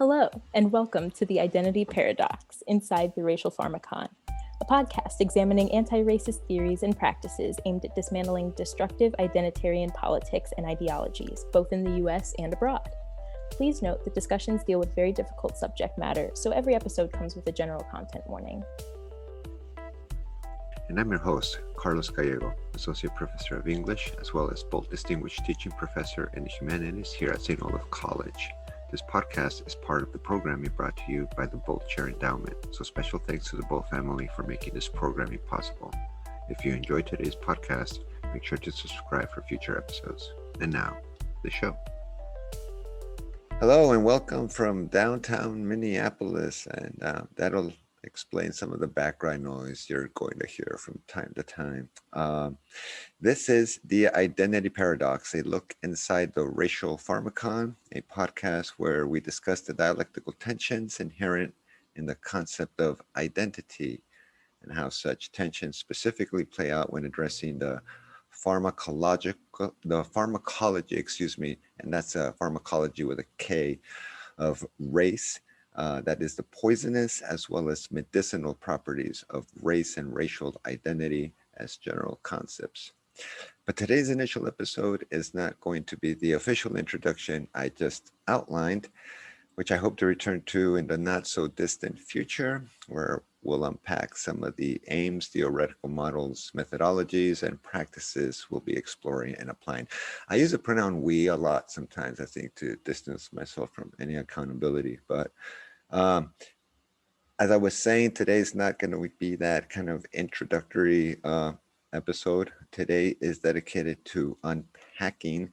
Hello, and welcome to the Identity Paradox Inside the Racial Pharmacon, a podcast examining anti-racist theories and practices aimed at dismantling destructive identitarian politics and ideologies, both in the US and abroad. Please note that discussions deal with very difficult subject matter, so every episode comes with a general content warning. And I'm your host, Carlos Gallego, Associate Professor of English, as well as Bolt Distinguished Teaching Professor in the Humanities here at St. Olaf College. This podcast is part of the programming brought to you by the Bolt Chair Endowment, so special thanks to the Bolt family for making this programming possible. If you enjoyed today's podcast, make sure to subscribe for future episodes. And now, the show. Hello and welcome from downtown Minneapolis, and that'll explain some of the background noise you're going to hear from time to time. This is The Identity Paradox, a look inside the racial pharmacon, a podcast where we discuss the dialectical tensions inherent in the concept of identity and how such tensions specifically play out when addressing the pharmacology, and that's a pharmacology with a K, of race. That is the poisonous as well as medicinal properties of race and racial identity as general concepts. But today's initial episode is not going to be the official introduction I just outlined, which I hope to return to in the not so distant future, where we'll unpack some of the aims, theoretical models, methodologies, and practices we'll be exploring and applying. I use the pronoun we a lot sometimes, I think, to distance myself from any accountability. But as I was saying, today's not going to be that kind of introductory episode. Today is dedicated to unpacking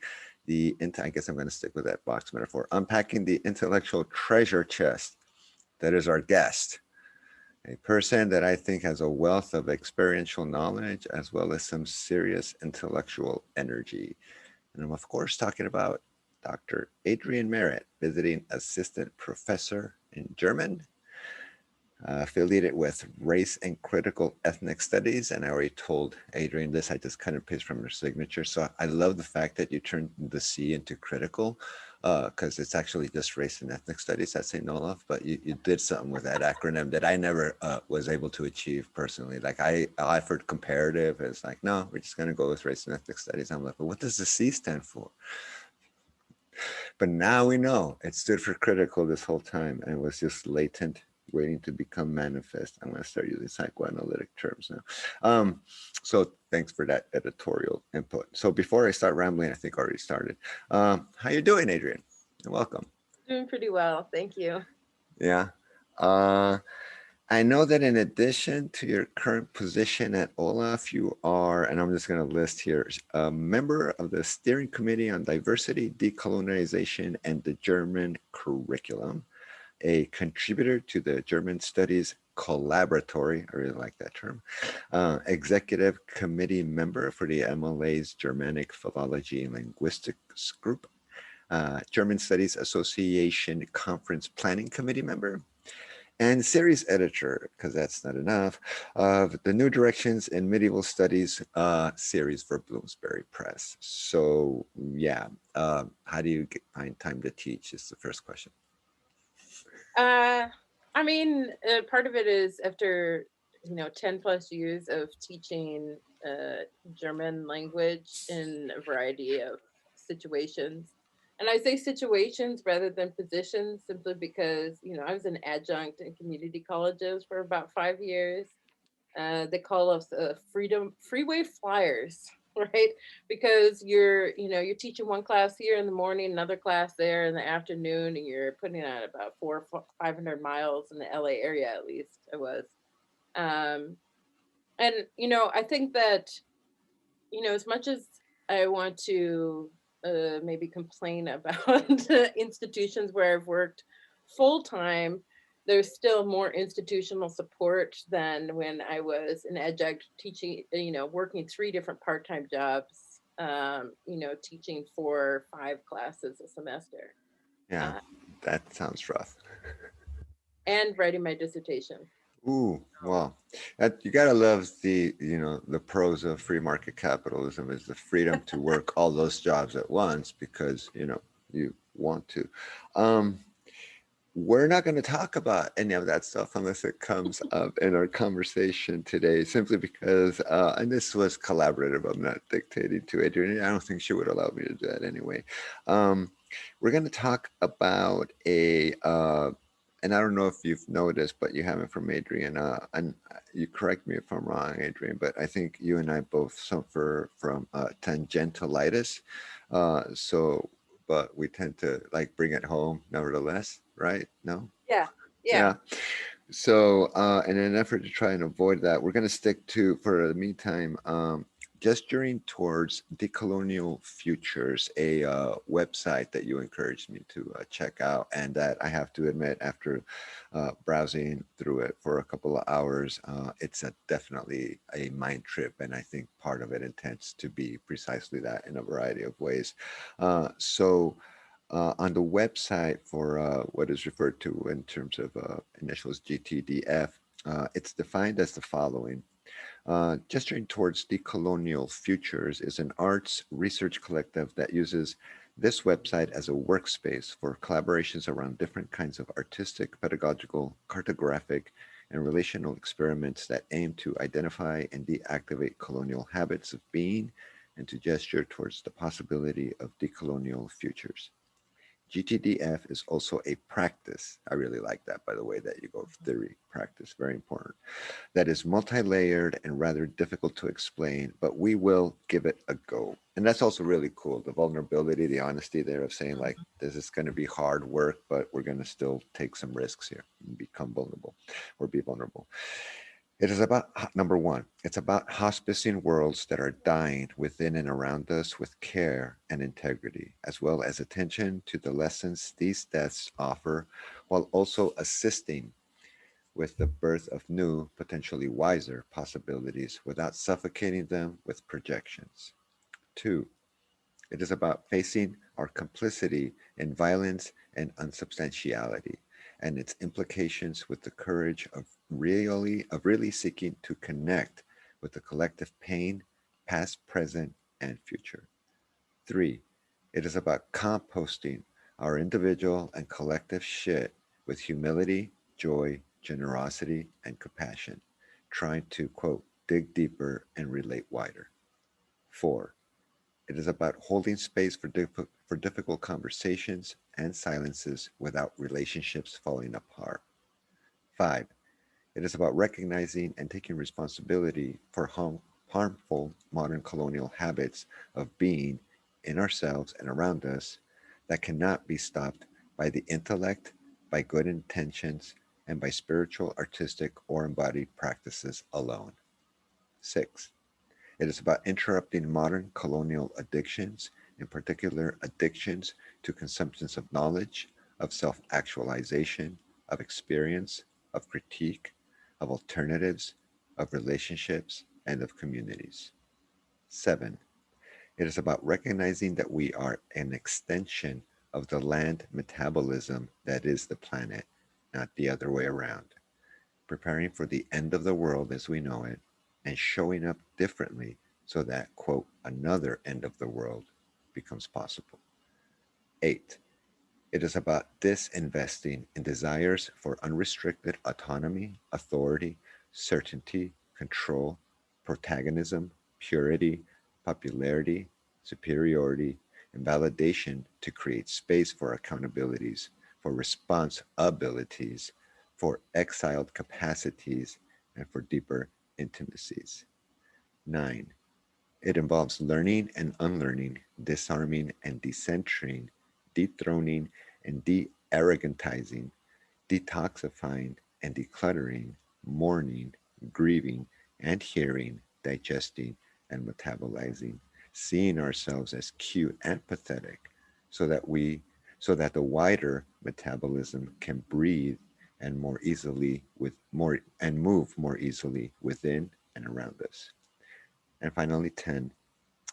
I guess I'm going to stick with that box metaphor, unpacking the intellectual treasure chest that is our guest. A person that I think has a wealth of experiential knowledge as well as some serious intellectual energy. And I'm, of course, talking about Dr. Adrienne Merritt, visiting assistant professor in German, affiliated with race and critical ethnic studies. And I already told Adrienne this, I just kind of pasted from her signature. So I love the fact that you turned the C into critical, because it's actually just race and ethnic studies at St. Olaf, but you did something with that acronym that I never was able to achieve personally. Like I offered comparative, it's like, no, we're just gonna go with race and ethnic studies. I'm like, but what does the C stand for? But now we know it stood for critical this whole time, and it was just latent, waiting to become manifest. I'm going to start using psychoanalytic terms now. So thanks for that editorial input. So before I start rambling, I think I already started. How you doing, Adrienne? Welcome. Doing pretty well, thank you. Yeah. I know that in addition to your current position at Olaf, you are, and I'm just going to list here, a member of the Steering Committee on Diversity, Decolonization, and the German Curriculum, a contributor to the German Studies Collaboratory, I really like that term, executive committee member for the MLA's Germanic Philology and Linguistics Group, German Studies Association Conference Planning Committee member, and series editor, because that's not enough, of the New Directions in Medieval Studies series for Bloomsbury Press. So yeah, how do you find time to teach is the first question. Part of it is after 10 plus years of teaching German language in a variety of situations. And I say situations rather than positions simply because, I was an adjunct in community colleges for about 5 years. They call us freeway flyers, right? Because you're teaching one class here in the morning, another class there in the afternoon, and you're putting out about 500 miles in the LA area, at least I was. I think that, as much as I want to maybe complain about institutions where I've worked full time, there's still more institutional support than when I was an adjunct teaching, working 3 different part-time jobs, teaching 4 or 5 classes a semester. Yeah, that sounds rough. And writing my dissertation. Ooh, wow. You gotta love the pros of free market capitalism is the freedom to work all those jobs at once because, you want to. we're not going to talk about any of that stuff unless it comes up in our conversation today, simply because, and this was collaborative. I'm not dictating to Adrienne. I don't think she would allow me to do that anyway. Um, we're going to talk about and I don't know if you've noticed, but you haven't from Adrienne. And you correct me if I'm wrong, Adrienne, but I think you and I both suffer from tangentialitis. So but we tend to like bring it home nevertheless, right? No? Yeah, yeah. Yeah. So, in an effort to try and avoid that, we're going to stick to, for the meantime, gesturing towards decolonial futures, a website that you encouraged me to check out, and that I have to admit, after browsing through it for a couple of hours, it's definitely a mind trip, and I think part of it intends to be precisely that in a variety of ways. So on the website for what is referred to in terms of initials GTDF, it's defined as the following. Gesturing towards decolonial futures is an arts research collective that uses this website as a workspace for collaborations around different kinds of artistic, pedagogical, cartographic, and relational experiments that aim to identify and deactivate colonial habits of being and to gesture towards the possibility of decolonial futures. GTDF is also a practice. I really like that, by the way, that you go theory, practice, very important. That is multi-layered and rather difficult to explain, but we will give it a go. And that's also really cool. The vulnerability, the honesty there of saying like, this is going to be hard work, but we're going to still take some risks here and become vulnerable or be vulnerable. It is about number one, it's about hospicing worlds that are dying within and around us with care and integrity, as well as attention to the lessons these deaths offer, while also assisting with the birth of new, potentially wiser possibilities without suffocating them with projections. Two, it is about facing our complicity in violence and unsubstantiality and its implications with the courage of really seeking to connect with the collective pain, past, present, and future. Three, it is about composting our individual and collective shit with humility, joy, generosity, and compassion, trying to, quote, dig deeper and relate wider. Four, it is about holding space for difficult conversations and silences without relationships falling apart. Five, it is about recognizing and taking responsibility for harmful modern colonial habits of being in ourselves and around us that cannot be stopped by the intellect, by good intentions, and by spiritual, artistic, or embodied practices alone. Six, it is about interrupting modern colonial addictions, in particular addictions to consumptions of knowledge, of self actualization, of experience, of critique, of alternatives, of relationships, and of communities. Seven, it is about recognizing that we are an extension of the land metabolism that is the planet, not the other way around, preparing for the end of the world as we know it, and showing up differently so that, quote, another end of the world becomes possible. Eight, it is about disinvesting in desires for unrestricted autonomy, authority, certainty, control, protagonism, purity, popularity, superiority, and validation to create space for accountabilities, for response abilities, for exiled capacities, and for deeper intimacies. Nine, it involves learning and unlearning, disarming and decentering, dethroning and de arrogantizing, detoxifying and decluttering, mourning, grieving and hearing, digesting and metabolizing, seeing ourselves as cute and pathetic so that we so that the wider metabolism can breathe and more easily with more and move more easily within and around us. And finally 10,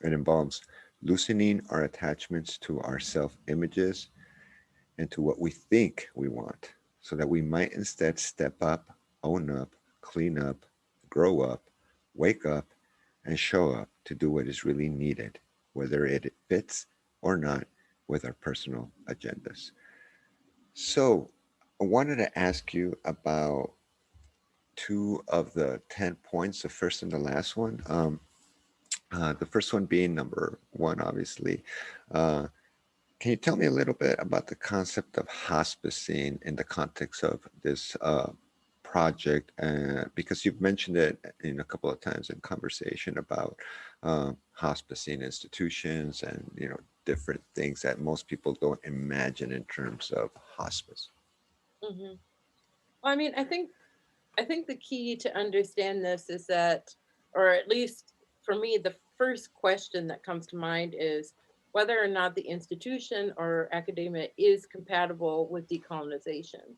it involves loosening our attachments to our self images and to what we think we want so that we might instead step up, own up, clean up, grow up, wake up, and show up to do what is really needed, whether it fits or not with our personal agendas. So, I wanted to ask you about two of the 10 points, the first and the last one. The first one being number one, obviously. Uh, can you tell me a little bit about the concept of hospicing in the context of this project? Because you've mentioned it in a couple of times in conversation about hospicing institutions and different things that most people don't imagine in terms of hospice. Hmm. Well, I mean, I think the key to understand this is that, or at least for me, the first question that comes to mind is whether or not the institution or academia is compatible with decolonization.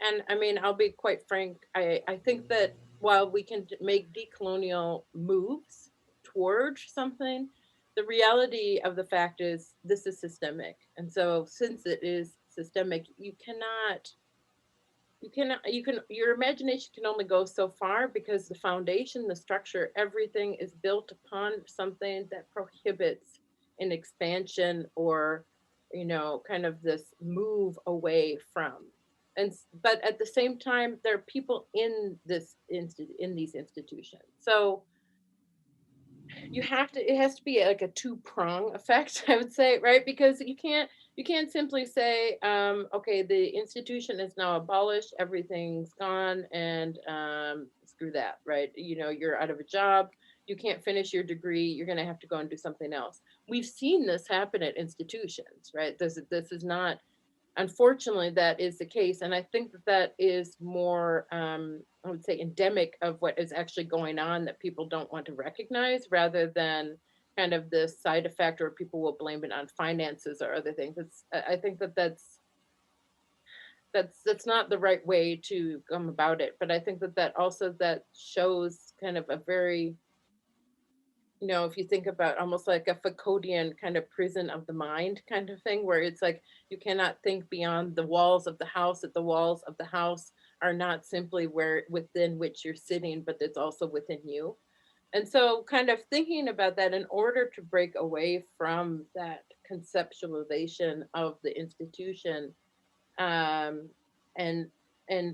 And I mean, I'll be quite frank. I think that while we can make decolonial moves toward something, the reality of the fact is this is systemic. And so since it is systemic, your imagination can only go so far because the foundation, the structure, everything is built upon something that prohibits an expansion or kind of this move away from. But at the same time there are people in in these institutions, so it has to be like a two-prong effect, I would say, right? Because you can't simply say, okay, the institution is now abolished, everything's gone, and screw that, right? You're out of a job, you can't finish your degree, you're going to have to go and do something else. We've seen this happen at institutions, right? This is not, unfortunately, that is the case. And I think that that is more, I would say, endemic of what is actually going on that people don't want to recognize, rather than kind of this side effect, or people will blame it on finances or other things. I think that that's not the right way to come about it. But I think that that shows kind of a very, if you think about almost like a Foucauldian kind of prison of the mind kind of thing, where it's like you cannot think beyond the walls of the house, that the walls of the house are not simply where within which you're sitting, but it's also within you. And so kind of thinking about that, in order to break away from that conceptualization of the institution, um, and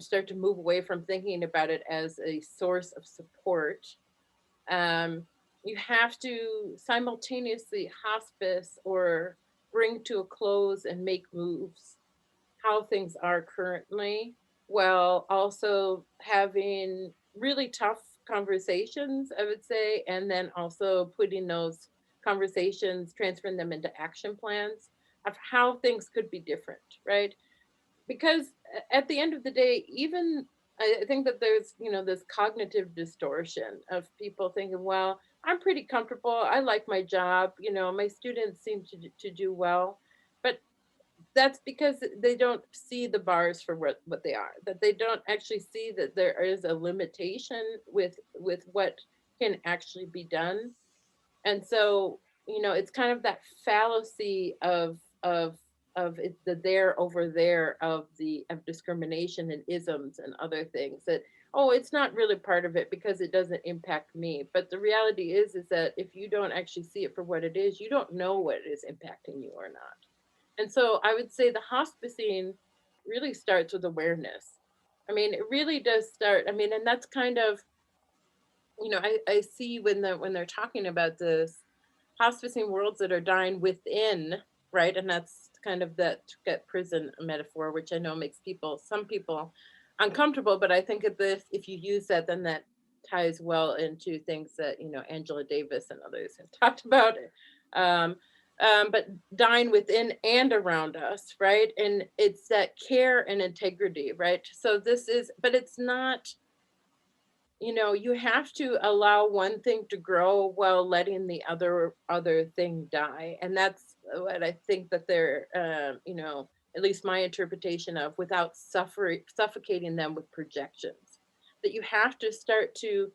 start to move away from thinking about it as a source of support, um, you have to simultaneously hospice or bring to a close and make moves how things are currently, while also having really tough conversations, I would say, and then also putting those conversations, transferring them into action plans of how things could be different, right? Because at the end of the day, even I think that there's this cognitive distortion of people thinking, well, I'm pretty comfortable, I like my job, my students seem to do well. But that's because they don't see the bars for what they are, that they don't actually see that there is a limitation with what can actually be done. And so it's kind of that fallacy of the there over there of discrimination and isms and other things, that, oh, it's not really part of it because it doesn't impact me. But the reality is that if you don't actually see it for what it is, you don't know what is impacting you or not. And so I would say the hospicing really starts with awareness. I mean, it really does start. I mean, and that's kind of, I see when they're talking about this hospicing worlds that are dying within, right? And that's kind of that prison metaphor, which I know makes some people uncomfortable. But I think if you use that, then that ties well into things that Angela Davis and others have talked about. Um, but dying within and around us, right? And it's that care and integrity, right? So but it's not, you have to allow one thing to grow while letting the other thing die. And that's what I think that they're, at least my interpretation of, without suffocating them with projections, that you have to start to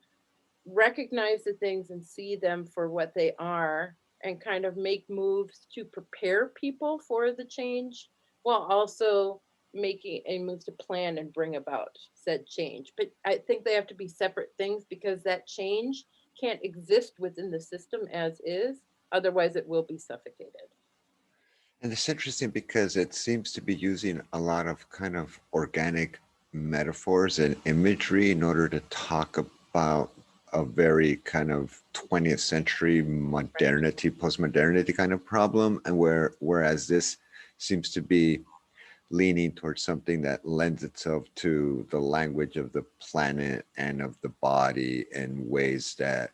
recognize the things and see them for what they are, and kind of make moves to prepare people for the change, while also making a move to plan and bring about said change. But I think they have to be separate things, because that change can't exist within the system as is, otherwise it will be suffocated. And it's interesting because it seems to be using a lot of kind of organic metaphors and imagery in order to talk about a very kind of 20th century Right. modernity, postmodernity kind of problem. And whereas this seems to be leaning towards something that lends itself to the language of the planet and of the body in ways that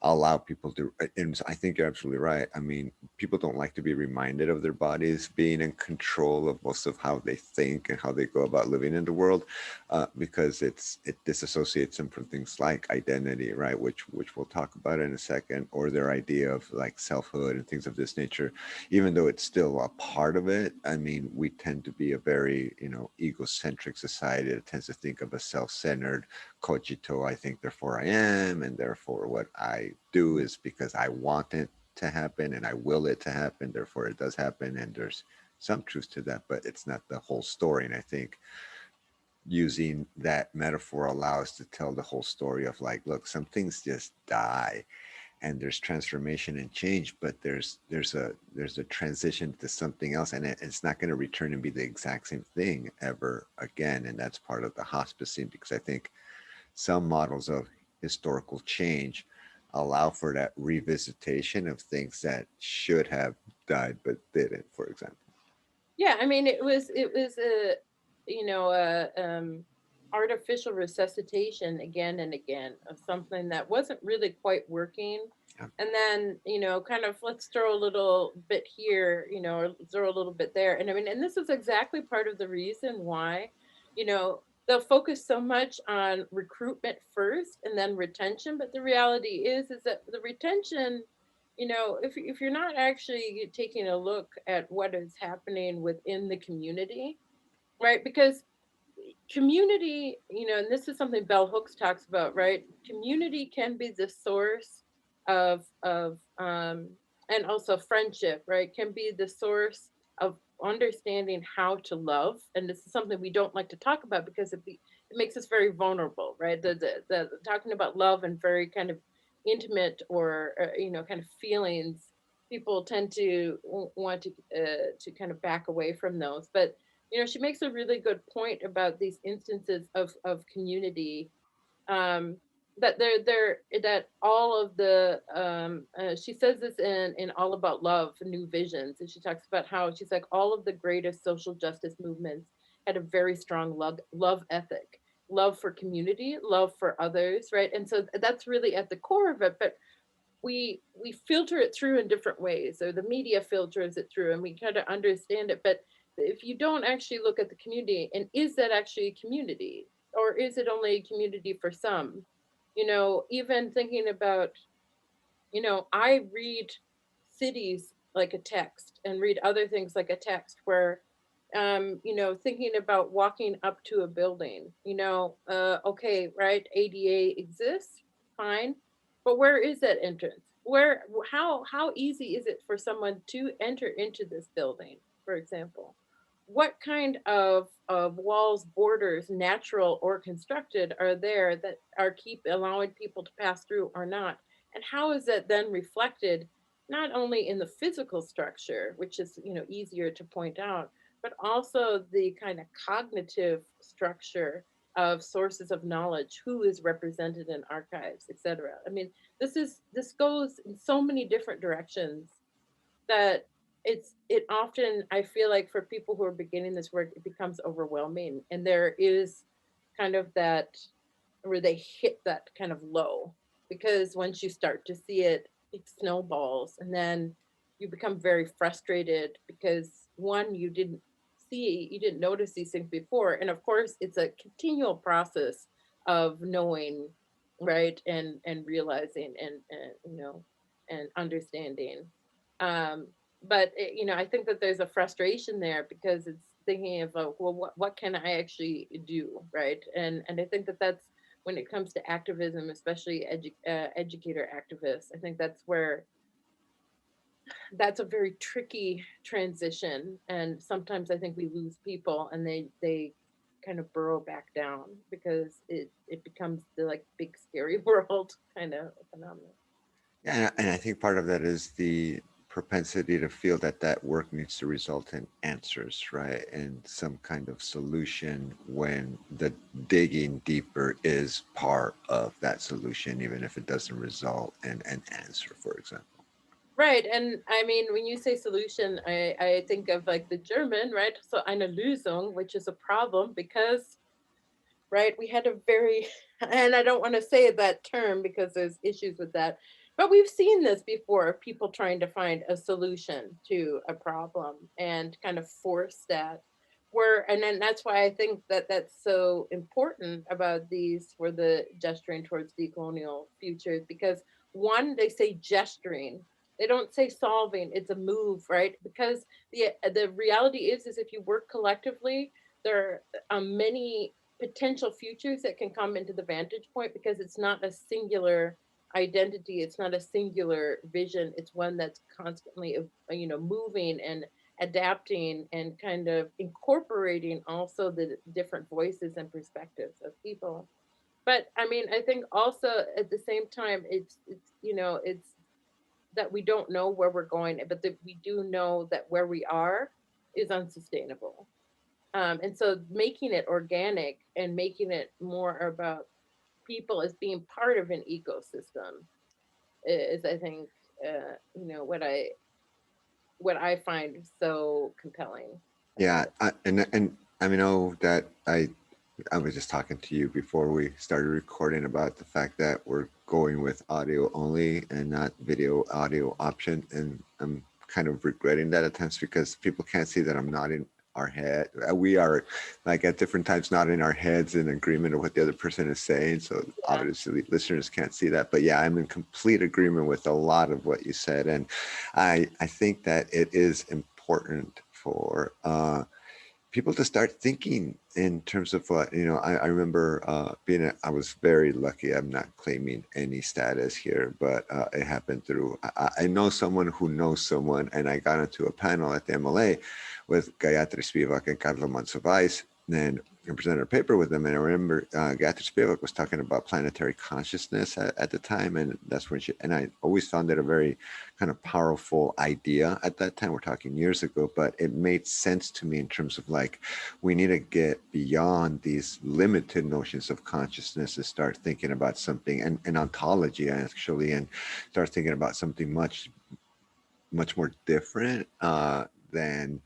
allow people to, and I think you're absolutely right. I mean, people don't like to be reminded of their bodies being in control of most of how they think and how they go about living in the world, because it disassociates them from things like identity, right, which we'll talk about in a second, or their idea of like selfhood and things of this nature. Even though it's still a part of it, I mean, we tend to be a very, egocentric society that tends to think of a self-centered cogito, I think, therefore I am, and therefore what I do is because I want it to happen and I will it to happen, therefore it does happen. And there's some truth to that, but it's not the whole story. And I think using that metaphor allows to tell the whole story of like, look, some things just die and there's transformation and change, but there's a transition to something else, and it's not going to return and be the exact same thing ever again. And that's part of the hospicing, because I think some models of historical change allow for that revisitation of things that should have died but didn't, for example. Yeah, I mean, it was a, you know, a artificial resuscitation again and again of something that wasn't really quite working. Yeah. And then, kind of let's throw a little bit here, or throw a little bit there. And I mean, and this is exactly part of the reason why, they'll focus so much on recruitment first and then retention. But the reality is that the retention, if you're not actually taking a look at what is happening within the community, right? Because community, and this is something Bell Hooks talks about, right? Community can be the source of and also friendship, right? Can be the source of understanding how to love. And this is something we don't like to talk about because it makes us very vulnerable, right? The talking about love and very kind of intimate or kind of feelings, people tend to want to kind of back away from those. But she makes a really good point about these instances of community, um that that all of the she says this in All About Love, New Visions, and she talks about how she's like all of the greatest social justice movements had a very strong love ethic, love for community, love for others, right? And so that's really at the core of it. But we filter it through in different ways, or the media filters it through, and we kind of understand it. But if you don't actually look at the community, and is that actually a community, or is it only a community for some? Even thinking about, I read cities like a text and read other things like a text, where thinking about walking up to a building, okay, right, ADA exists, fine, but where is that entrance? How easy is it for someone to enter into this building, for example? What kind of walls, borders, natural or constructed, are there that are keep allowing people to pass through or not? And how is that then reflected not only in the physical structure, which is easier to point out, but also the kind of cognitive structure of sources of knowledge, who is represented in archives, etc. I mean, this goes in so many different directions that it often, I feel like, for people who are beginning this work, it becomes overwhelming, and there is kind of that where they hit that kind of low, because once you start to see it, it snowballs, and then you become very frustrated because, one, you didn't notice these things before, and of course it's a continual process of knowing, right, and realizing, and understanding. um but I think that there's a frustration there, because it's thinking of, well, what can I actually do, right? And I think that that's when it comes to activism, especially educator activists. I think that's a very tricky transition, and sometimes I think we lose people, and they kind of burrow back down, because it becomes the like big scary world kind of phenomenon. Yeah, and I think part of that is the propensity to feel that that work needs to result in answers, right? And some kind of solution when the digging deeper is part of that solution, even if it doesn't result in an answer, for example. Right. And I mean, when you say solution, I think of like the German, right? So eine Lösung, which is a problem because, right, we had a very, and I don't want to say that term because there's issues with that, but we've seen this before, people trying to find a solution to a problem and kind of force that. And then that's why I think that that's so important about these for the gesturing towards decolonial futures, because one, they say gesturing, they don't say solving, it's a move, right? Because the reality is if you work collectively, there are many potential futures that can come into the vantage point, because it's not a singular identity, it's not a singular vision, it's one that's constantly moving and adapting and kind of incorporating also the different voices and perspectives of people. But I mean, I think also at the same time, it's that we don't know where we're going, but that we do know that where we are is unsustainable. And so making it organic and making it more about people as being part of an ecosystem is, I think, what I find so compelling Yeah, about it. and I mean, know that I was just talking to you before we started recording about the fact that we're going with audio only and not video audio option, and I'm kind of regretting that at times because people can't see that I'm nodding our head. We are like at different times nodding our heads in agreement of what the other person is saying. So Yeah. obviously listeners can't see that, but yeah, I'm in complete agreement with a lot of what you said, and I think that it is important for people to start thinking in terms of what I remember I was very lucky. I'm not claiming any status here, but it happened through I know someone who knows someone, and I got into a panel at the MLA with Gayatri Spivak and Carlo Mansovais, and I presented a paper with them. And I remember Gayatri Spivak was talking about planetary consciousness at the time, and that's when and I always found it a very kind of powerful idea at that time. We're talking years ago, but it made sense to me in terms of like, we need to get beyond these limited notions of consciousness and start thinking about something and ontology actually, and start thinking about something much, much more different than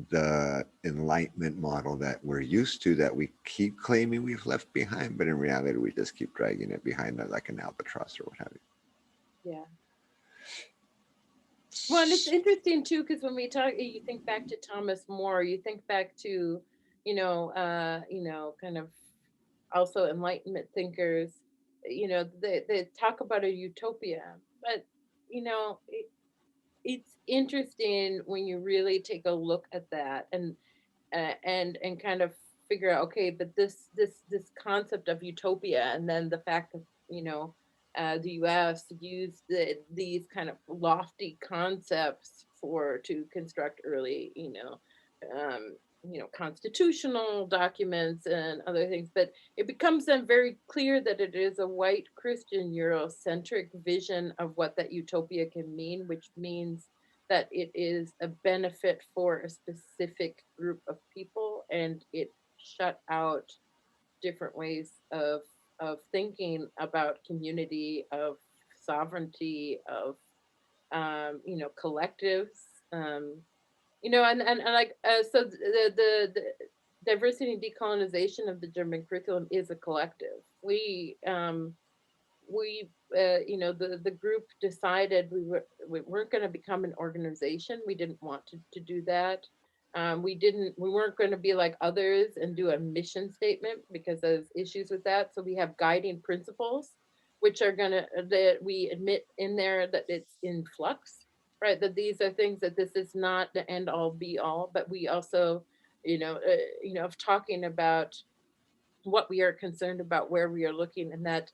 the enlightenment model that we're used to, that we keep claiming we've left behind, but in reality, we just keep dragging it behind like an albatross or what have Yeah. Well, and it's you. interesting too, because when we talk, you think back to Thomas More, you think back to, kind of also Enlightenment thinkers, they talk about a utopia, but you know, it's interesting when you really take a look at that and kind of figure out, okay, but this concept of utopia, and then the fact that the U.S. used these kind of lofty concepts to construct early constitutional documents and other things, but it becomes then very clear that it is a white Christian Eurocentric vision of what that utopia can mean, which means that it is a benefit for a specific group of people, and it shut out different ways of thinking about community, of sovereignty, of collectives, and like so the diversity and decolonization of the German curriculum is a collective. The group decided we weren't going to become an organization. We didn't want to do that. We weren't going to be like others and do a mission statement because there's issues with that. So we have guiding principles, which are going to, that we admit in there that it's in flux, right? That these are things, that this is not the end all be all, but we also, of talking about what we are concerned about, where we are looking, and that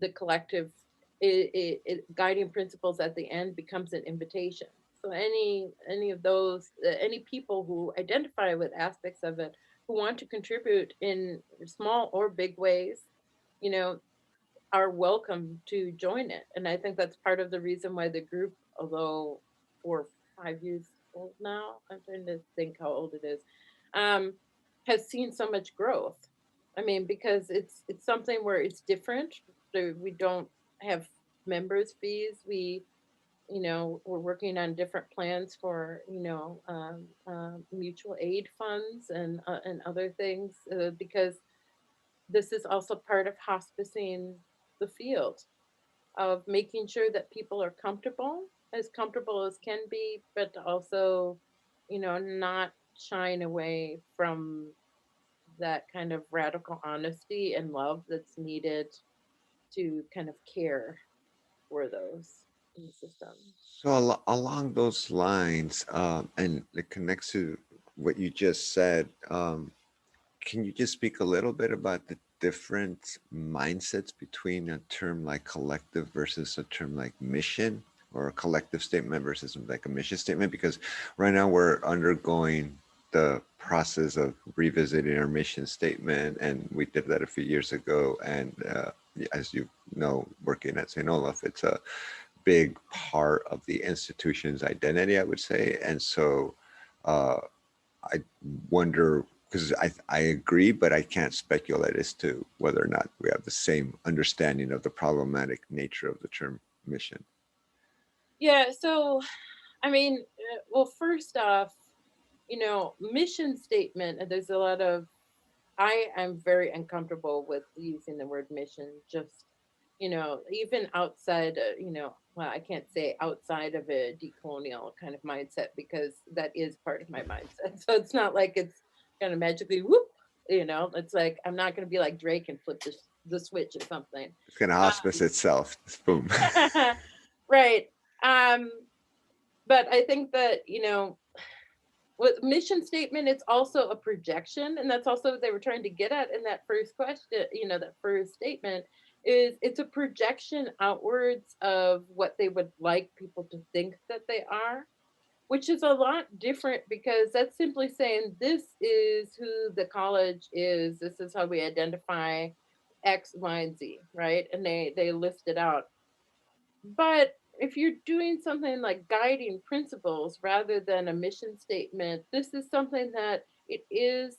the collective guiding principles at the end becomes an invitation. So any of those any people who identify with aspects of it, who want to contribute in small or big ways, you know are welcome to join it. And I think that's part of the reason why the group, although 4 or 5 years old now. I'm trying to think how old it is. Um, has seen so much growth. I mean, because it's something where it's different. We don't have members fees. We're working on different plans for mutual aid funds and other things, because this is also part of hospicing the field, of making sure that people are comfortable as can be, but also, not shying away from that kind of radical honesty and love that's needed to kind of care for those in the system. So along those lines, and it connects to what you just said, can you just speak a little bit about the different mindsets between a term like collective versus a term like mission, or a collective statement versus like a mission statement? Because right now we're undergoing the process of revisiting our mission statement, and we did that a few years ago. And as you know, working at St. Olaf, it's a big part of the institution's identity, I would say. And so uh, I wonder, because I agree, but I can't speculate as to whether or not we have the same understanding of the problematic nature of the term mission. Yeah, so I mean, well, first off, mission statement, there's a lot of, I am very uncomfortable with using the word mission, just, even outside, well, I can't say outside of a decolonial kind of mindset, because that is part of my mindset. So it's not like it's going to magically whoop, it's like, I'm not going to be like Drake and flip the switch or something. It's going to hospice itself. Boom. Right. Um, but I think that, with mission statement, it's also a projection, and that's also what they were trying to get at in that first question. That first statement is, it's a projection outwards of what they would like people to think that they are, which is a lot different, because that's simply saying, this is who the college is, this is how we identify X, Y, and Z, right? And they list it out. But if you're doing something like guiding principles rather than a mission statement, this is something that it is,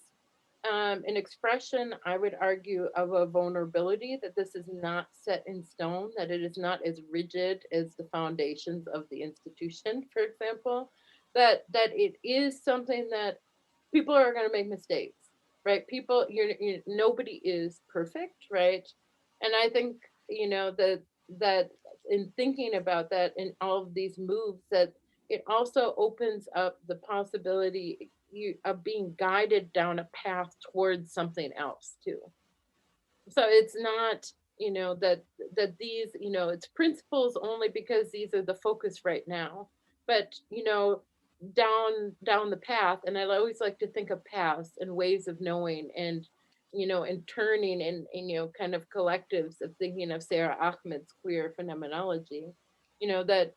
an expression, I would argue, of a vulnerability, that this is not set in stone, that it is not as rigid as the foundations of the institution, for example, that it is something that people are going to make mistakes, right? People, nobody is perfect, right? And I think, that in thinking about that in all of these moves, that it also opens up the possibility of being guided down a path towards something else too. So it's not, that these, it's principles only because these are the focus right now. But, down the path, and I always like to think of paths and ways of knowing, and turning, and kind of collectives of thinking of Sarah Ahmed's queer phenomenology, that,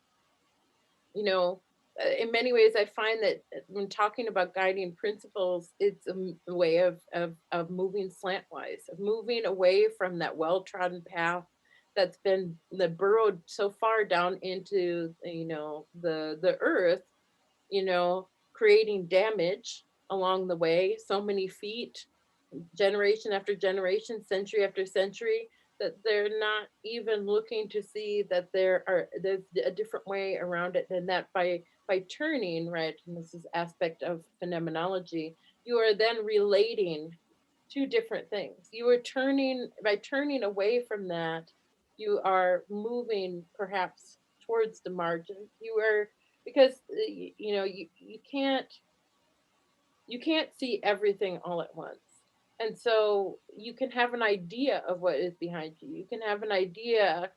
in many ways, I find that, when talking about guiding principles, it's a way of moving slantwise, of moving away from that well-trodden path that's been burrowed so far down into, the earth, creating damage along the way, so many feet, generation after generation, century after century, that they're not even looking to see that there's a different way around it, and that by turning, right, and this is aspect of phenomenology, you are then relating two different things. You are turning, by turning away from that, you are moving perhaps towards the margin. You are, because you can't see everything all at once. And so you can have an idea of what is behind you. You can have an idea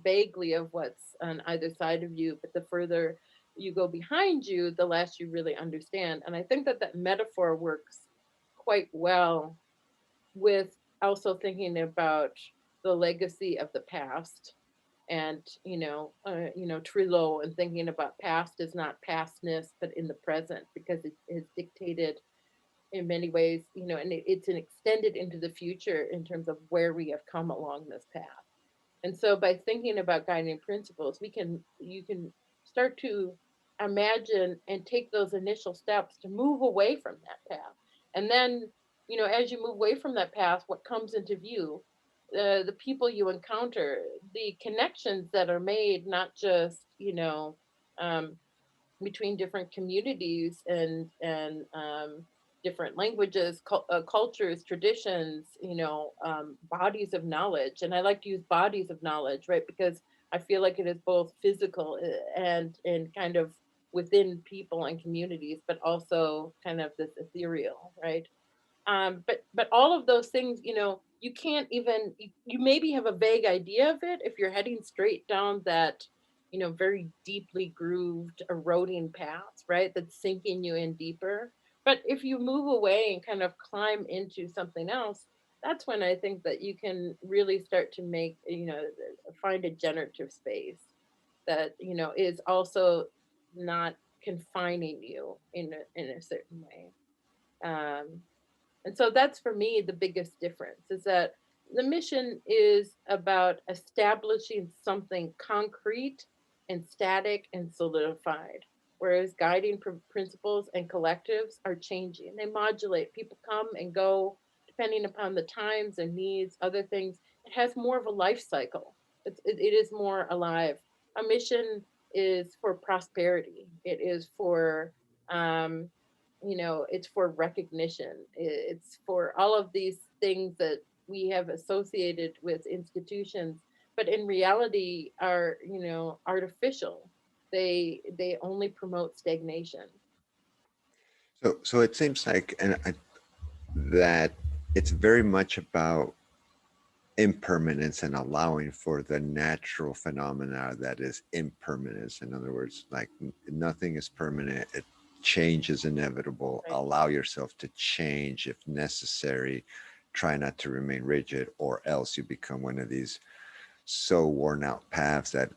vaguely of what's on either side of you, but the further you go behind you, the less you really understand. And I think that that metaphor works quite well with also thinking about the legacy of the past, and Trillo, and thinking about past is not pastness but in the present, because it is dictated in many ways, and it's an extended into the future in terms of where we have come along this path. And so by thinking about guiding principles, you can start to imagine and take those initial steps to move away from that path. And then, as you move away from that path, what comes into view? The people you encounter, the connections that are made, not just, um, between different communities and different languages, cultures, traditions, bodies of knowledge. And I like to use bodies of knowledge, right? Because I feel like it is both physical and kind of within people and communities, but also kind of this ethereal, right? But all of those things, you can't even you maybe have a vague idea of it if you're heading straight down that, very deeply grooved eroding path, right, that's sinking you in deeper. But if you move away and kind of climb into something else, that's when I think that you can really start to make, find a generative space that, is also not confining you in a certain way. um and so that's for me the biggest difference, is that the mission is about establishing something concrete and static and solidified, whereas guiding principles and collectives are changing. They modulate. People come and go depending upon the times and needs, other things. It has more of a life cycle. It is more alive. A mission is for prosperity. It is for um, it's for recognition. It's for all of these things that we have associated with institutions, but in reality are, artificial. They only promote stagnation. So it seems like that it's very much about impermanence and allowing for the natural phenomena that is impermanence. In other words, like nothing is permanent. Change is inevitable. Right. Allow yourself to change if necessary. Try not to remain rigid, or else you become one of these so worn out paths that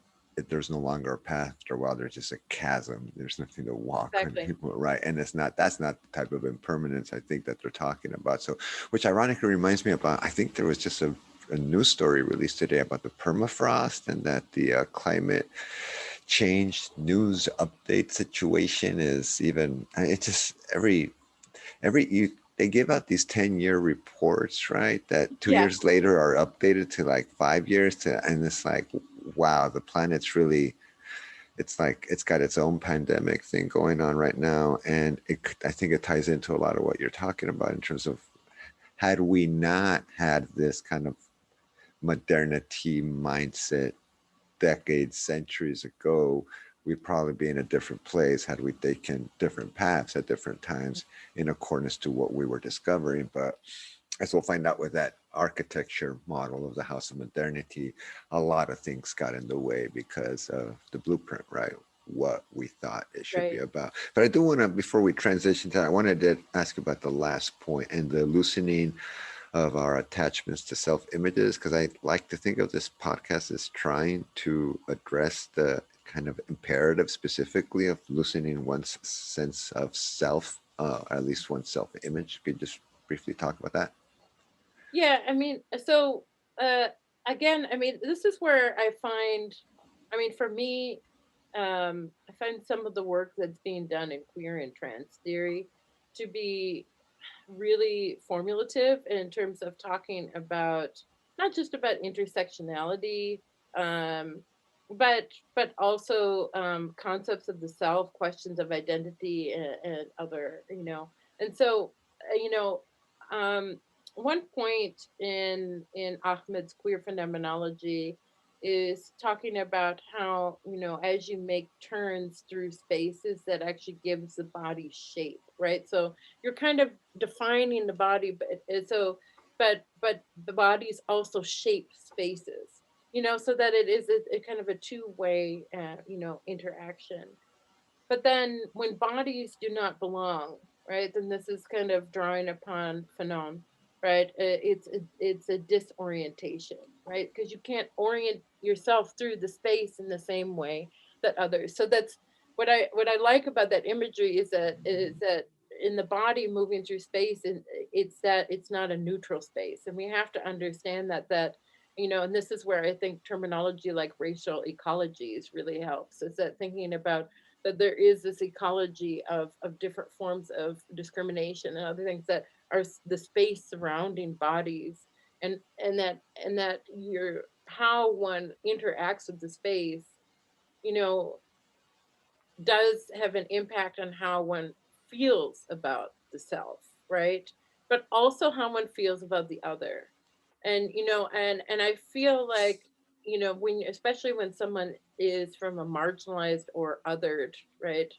there's no longer a path after a while. There's just a chasm. There's nothing to walk on Exactly. anymore, right? And that's not the type of impermanence I think that they're talking about. So, which ironically reminds me about, I think there was just a news story released today about the permafrost, and that the climate change news update situation is even, it's just they give out these 10-year reports, right, that two Yeah. years later are updated to like 5 years to, and it's like, wow, the planet's really, it's like it's got its own pandemic thing going on right now. And I think it ties into a lot of what you're talking about in terms of, had we not had this kind of modernity mindset decades, centuries ago, we'd probably be in a different place had we taken different paths at different times in accordance to what we were discovering. But as we'll find out with that architecture model of the House of Modernity, a lot of things got in the way because of the blueprint, right? What we thought it should be Right. about. But I do want to, before we transition to that, I wanted to ask about the last point and the loosening of our attachments to self-images, because I like to think of this podcast as trying to address the kind of imperative specifically of loosening one's sense of self, at least one's self-image. Could you just briefly talk about that? Yeah, I mean, so uh again, I mean, this is where I find, I mean, for me, I find some of the work that's being done in queer and trans theory to be really formulative in terms of talking about not just about intersectionality, um, but also concepts of the self, questions of identity, and other, and so you know, um, one point in Ahmed's queer phenomenology is talking about how, as you make turns through spaces, that actually gives the body shape, right? So you're kind of defining the body, but the bodies also shape spaces, so that it is a kind of a two-way interaction. But then when bodies do not belong, right, then this is kind of drawing upon Fanon, right? It's a disorientation, right? Because you can't orient yourself through the space in the same way that others. So that's what I like about that imagery, is that in the body moving through space, and it's that it's not a neutral space, and we have to understand that, and this is where I think terminology like racial ecologies really helps, is that thinking about that there is this ecology of different forms of discrimination and other things that are the space surrounding bodies, and that you're how one interacts with the space, you know, does have an impact on how one feels about the self, right? But also how one feels about the other. And and I feel like, when, especially when someone is from a marginalized or othered, right,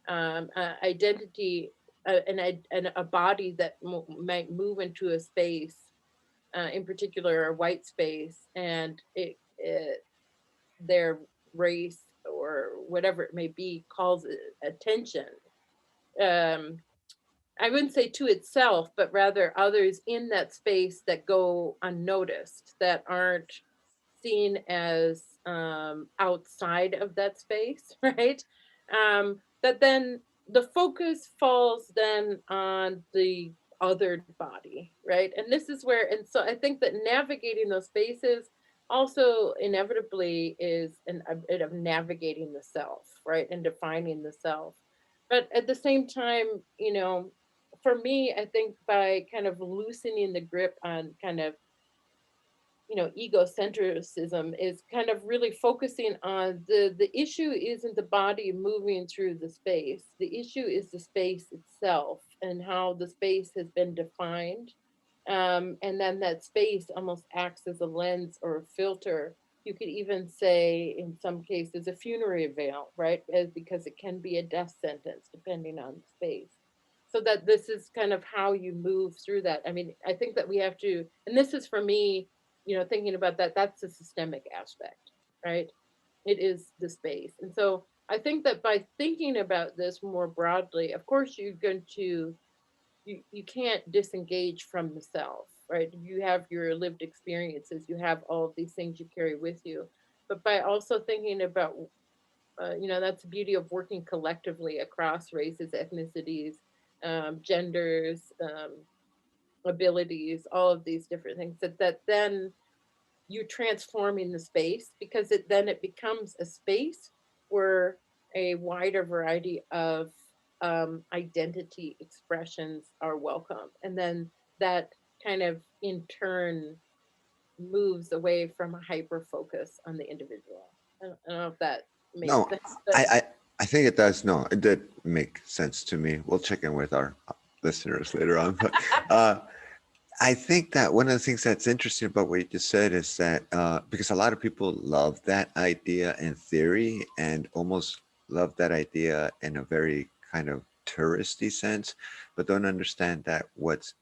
identity, and a body that might move into a space, in particular a white space, and their race or whatever it may be calls attention, um I wouldn't say to itself, but rather others in that space that go unnoticed, that aren't seen as outside of that space, right? That then the focus falls then on the othered body, right? And this is where, and so I think that navigating those spaces also inevitably is a bit of navigating the self, right? And defining the self. But at the same time, for me, I think by kind of loosening the grip on kind of, egocentrism is kind of really focusing on the issue isn't the body moving through the space. The issue is the space itself and how the space has been defined. And then that space almost acts as a lens or a filter. You could even say, in some cases, a funerary veil, right? Because it can be a death sentence depending on the space. So that this is kind of how you move through that. I mean, I think that we have to, and this is for me, thinking about that, that's a systemic aspect, right? It is the space. And so I think that by thinking about this more broadly, of course, you can't disengage from the self, right? You have your lived experiences, you have all of these things you carry with you. But by also thinking about, that's the beauty of working collectively across races, ethnicities, genders, abilities, all of these different things, that then you're transforming the space, because it becomes a space where a wider variety of identity expressions are welcome, and then that kind of in turn moves away from a hyper focus on the individual. I don't know if that makes No, sense, but I think it does. No, it did make sense to me. We'll check in with our listeners later on. But I think that one of the things that's interesting about what you just said is that because a lot of people love that idea in theory and almost love that idea in a very kind of touristy sense, but don't understand that what's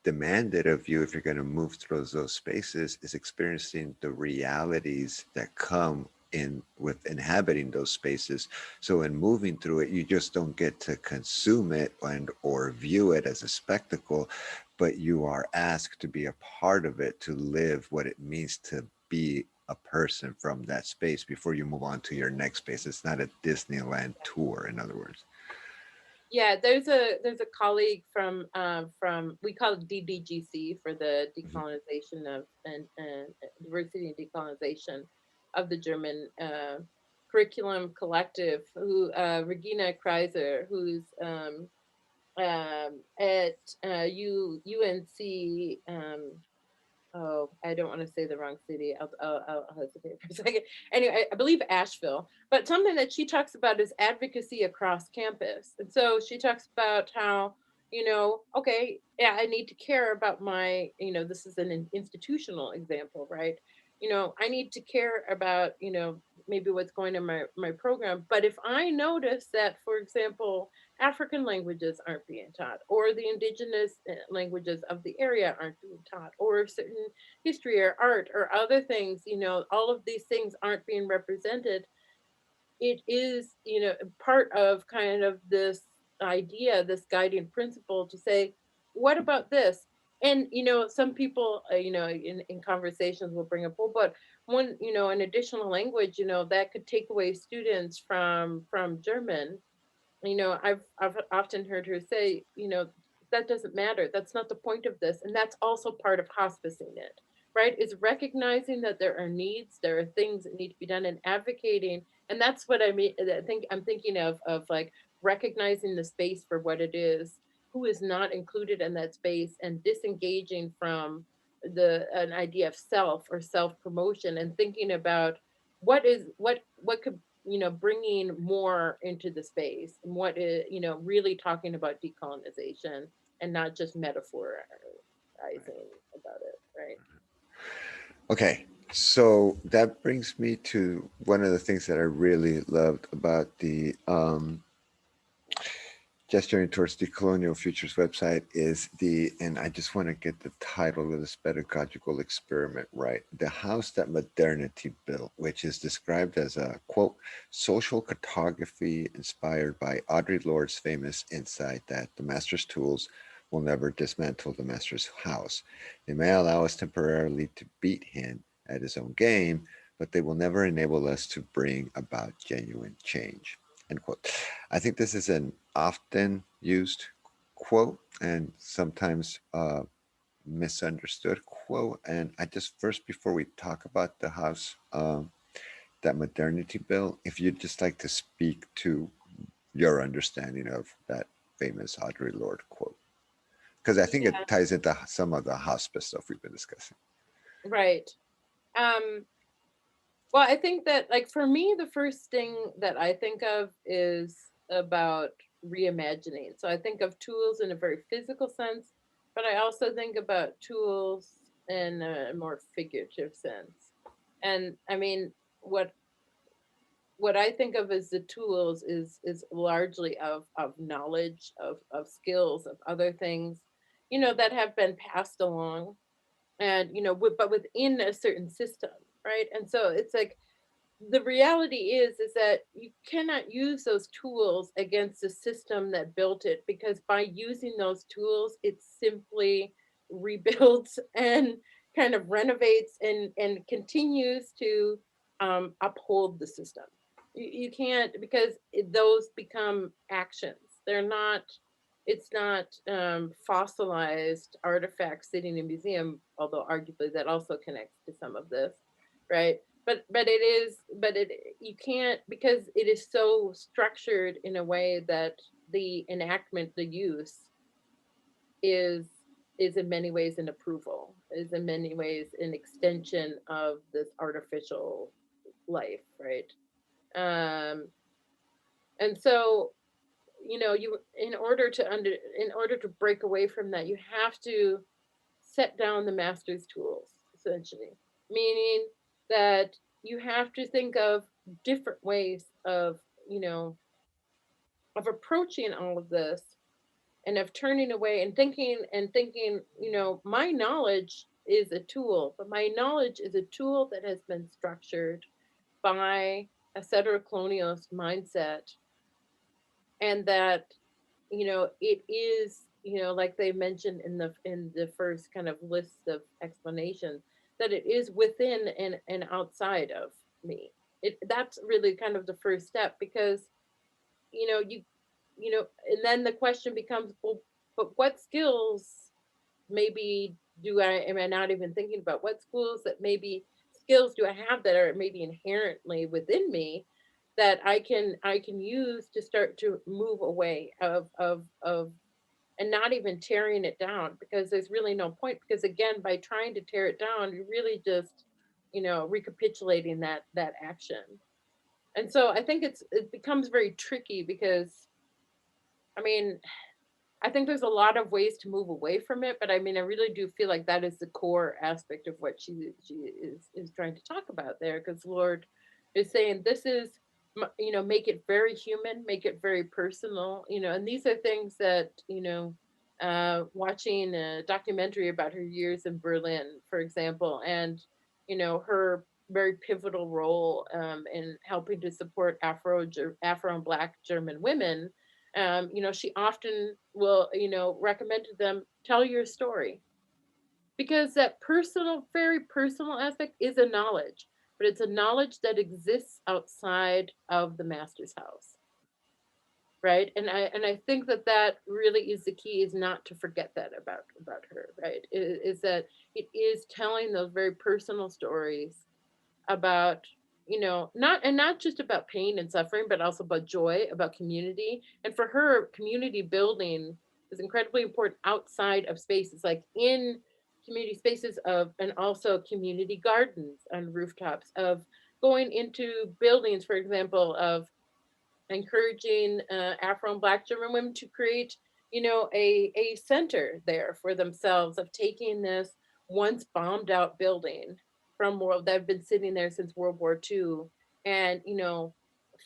demanded of you if you're going to move through those spaces is experiencing the realities that come in with inhabiting those spaces. So in moving through it, you just don't get to consume it and or view it as a spectacle, but you are asked to be a part of it, to live what it means to be a person from that space before you move on to your next space. It's not a Disneyland tour, in other words. yeah, there's a colleague from we call it DDGC, for the Mhm. decolonization of and diversity and decolonization of the German curriculum collective, who Regina Kreiser, who's at UNC. Oh, I don't want to say the wrong city. I'll hesitate for a second. Anyway, I believe Asheville. But something that she talks about is advocacy across campus. And so she talks about how, okay, yeah, I need to care about my, this is an institutional example, right? I need to care about, maybe what's going in my program. But if I notice that, for example, African languages aren't being taught, or the indigenous languages of the area aren't being taught, or certain history or art or other things, all of these things aren't being represented. It is, part of kind of this idea, this guiding principle to say, what about this? And, some people, in conversations will bring up, well, but one, an additional language, that could take away students from German. I've often heard her say, that doesn't matter. That's not the point of this. And that's also part of hospicing it, right? Is recognizing that there are needs, there are things that need to be done, and advocating And that's what I mean. I think I'm thinking of like recognizing the space for what it is, who is not included in that space, and disengaging from the an idea of self or self promotion, and thinking about what could, bringing more into the space, and what is, really talking about decolonization and not just metaphorizing about it, right? Okay, so that brings me to one of the things that I really loved about the Gesturing Towards Decolonial Futures website is and I just want to get the title of this pedagogical experiment right. The house that modernity built, which is described as a quote, social cartography inspired by Audre Lorde's famous insight that the master's tools will never dismantle the master's house. They may allow us temporarily to beat him at his own game, but they will never enable us to bring about genuine change. End quote. I think this is an often used quote and sometimes misunderstood quote. And I just first, before we talk about the house that modernity built, if you'd just like to speak to your understanding of that famous Audre Lorde quote, because I think Yeah, it ties into some of the hospice stuff we've been discussing. right. Um, Well, I think that, like, for me, the first thing that I think of is about reimagining. So I think of tools in a very physical sense, but I also think about tools in a more figurative sense. And I mean, what I think of as the tools is largely of knowledge, of skills, of other things, that have been passed along, and but within a certain system, right? And so it's like, the reality is that you cannot use those tools against the system that built it, because by using those tools it simply rebuilds and kind of renovates and continues to uphold the system. You can't, because those become actions. They're not, it's not fossilized artifacts sitting in a museum, although arguably that also connects to some of this, right? But it is, but it, you can't, because it is so structured in a way that the enactment, the use, is is in many ways an approval, is in many ways an extension of this artificial life, right? um and so, you, in order to break away from that, you have to set down the master's tools, essentially. Meaning that you have to think of different ways of, you know, of approaching all of this, and of turning away and thinking, my knowledge is a tool, but my knowledge is a tool that has been structured by a settler colonialist mindset, and that, it is, like they mentioned in the first kind of list of explanations, that it is within and outside of me. That's really kind of the first step, because you know you and then the question becomes, well, but what skills maybe do I am I not even thinking about? What schools that maybe skills do I have that are maybe inherently within me, that I can use to start to move away of and not even tearing it down, because there's really no point, because again, by trying to tear it down, you're really just, recapitulating that action. And so I think it becomes very tricky, because I mean, I think there's a lot of ways to move away from it, but I mean, I really do feel like that is the core aspect of what she is trying to talk about there, because Lord is saying this is, make it very human, make it very personal, and these are things that, watching a documentary about her years in Berlin, for example, and her very pivotal role in helping to support Afro and Black German women. She often will, recommend to them, tell your story, because that personal, very personal aspect is a knowledge, but it's a knowledge that exists outside of the master's house, right? And I think that really is the key, is not to forget that about her, right? Is that it is telling those very personal stories about not just about pain and suffering, but also about joy, about community. And for her, community building is incredibly important outside of spaces, like in community spaces of, and also community gardens on rooftops, of going into buildings, for example, of encouraging Afro and Black German women to create, a center there for themselves, of taking this once bombed out building from world that had been sitting there since World War II, and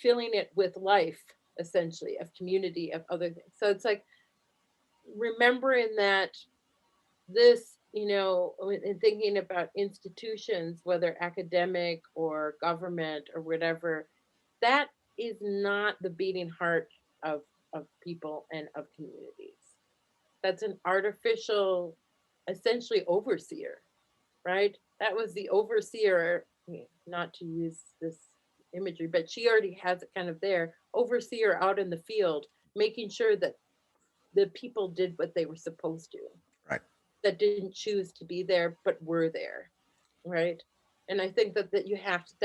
filling it with life, essentially, of community, of other things. So it's like remembering that this, in thinking about institutions, whether academic or government or whatever, that is not the beating heart of people and of communities. That's an artificial, essentially, overseer, right? That was the overseer, not to use this imagery, but she already has it kind of there, overseer out in the field, making sure that the people did what they were supposed to, Right. that didn't choose to be there but were there, right? And I think that you have to,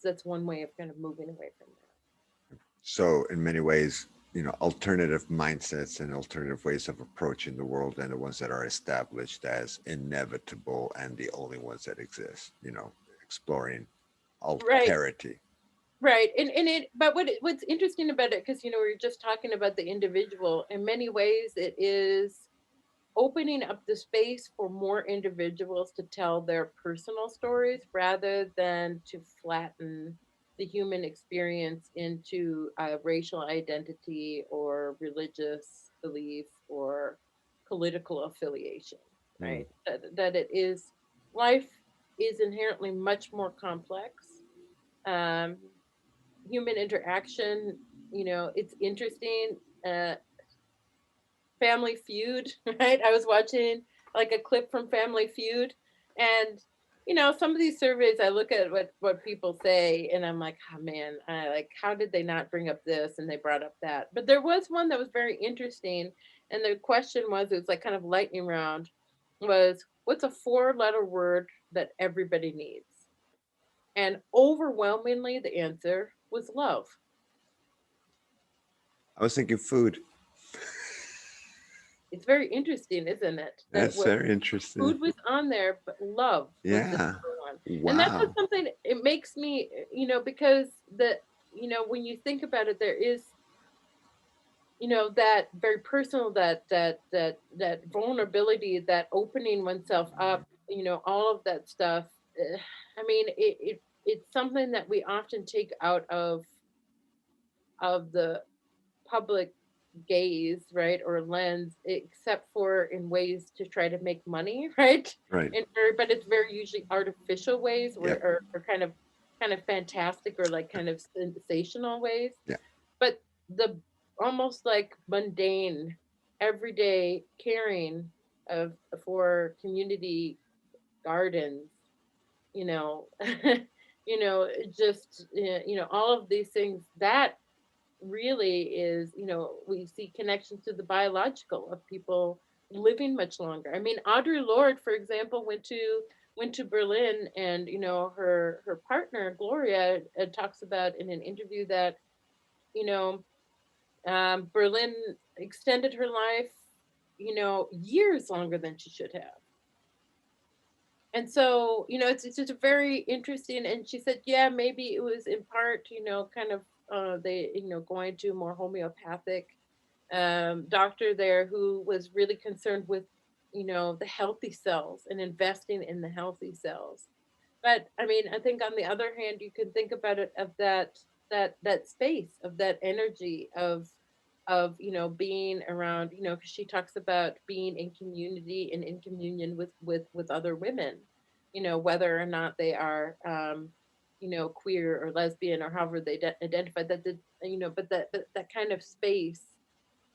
that's one way of kind of moving away from that. So in many ways, alternative mindsets and alternative ways of approaching the world and the ones that are established as inevitable and the only ones that exist, exploring Right. alterity. Right. And but what's interesting about it, because we were just talking about the individual, in many ways it is opening up the space for more individuals to tell their personal stories, rather than to flatten the human experience into a racial identity or religious belief or political affiliation, Mm. right? That it is, life is inherently much more complex. Um, Human interaction, it's interesting. Family Feud, right? I was watching like a clip from Family Feud, and some of these surveys, I look at what people say, and I'm like, oh man, I like, how did they not bring up this and they brought up that? But there was one that was very interesting, and the question was, it was like kind of lightning round, was, what's a 4-letter word that everybody needs? And overwhelmingly, the answer was love. I was thinking food. It's very interesting, isn't it? That That's what very interesting. food was on there, but love was the Yeah. number one. And that's Wow. just something, it makes me, because when you think about it, there is, that very personal, that vulnerability, that opening oneself up, all of that stuff. I mean, it's something that we often take out of the public gaze, right, or lens, except for in ways to try to make money, right? Right. But it's very usually artificial ways, Yep. or kind of fantastic, or like kind of sensational ways. Yeah. But the almost like mundane, everyday caring of for community gardens, you know, just all of these things, that really is, we see connections to the biological of people living much longer. I mean, Audre Lorde, for example, went to Berlin, and her partner Gloria talks about in an interview that you know Berlin extended her life years longer than she should have. And so, it's just a very interesting. And she said, yeah, maybe it was in part, kind of they, going to more homeopathic doctor there, who was really concerned with, the healthy cells and investing in the healthy cells. But I mean, I think on the other hand, you can think about it of that space, of that energy of being around, because she talks about being in community and in communion with other women, whether or not they are queer or lesbian or however they identify, that the but that kind of space,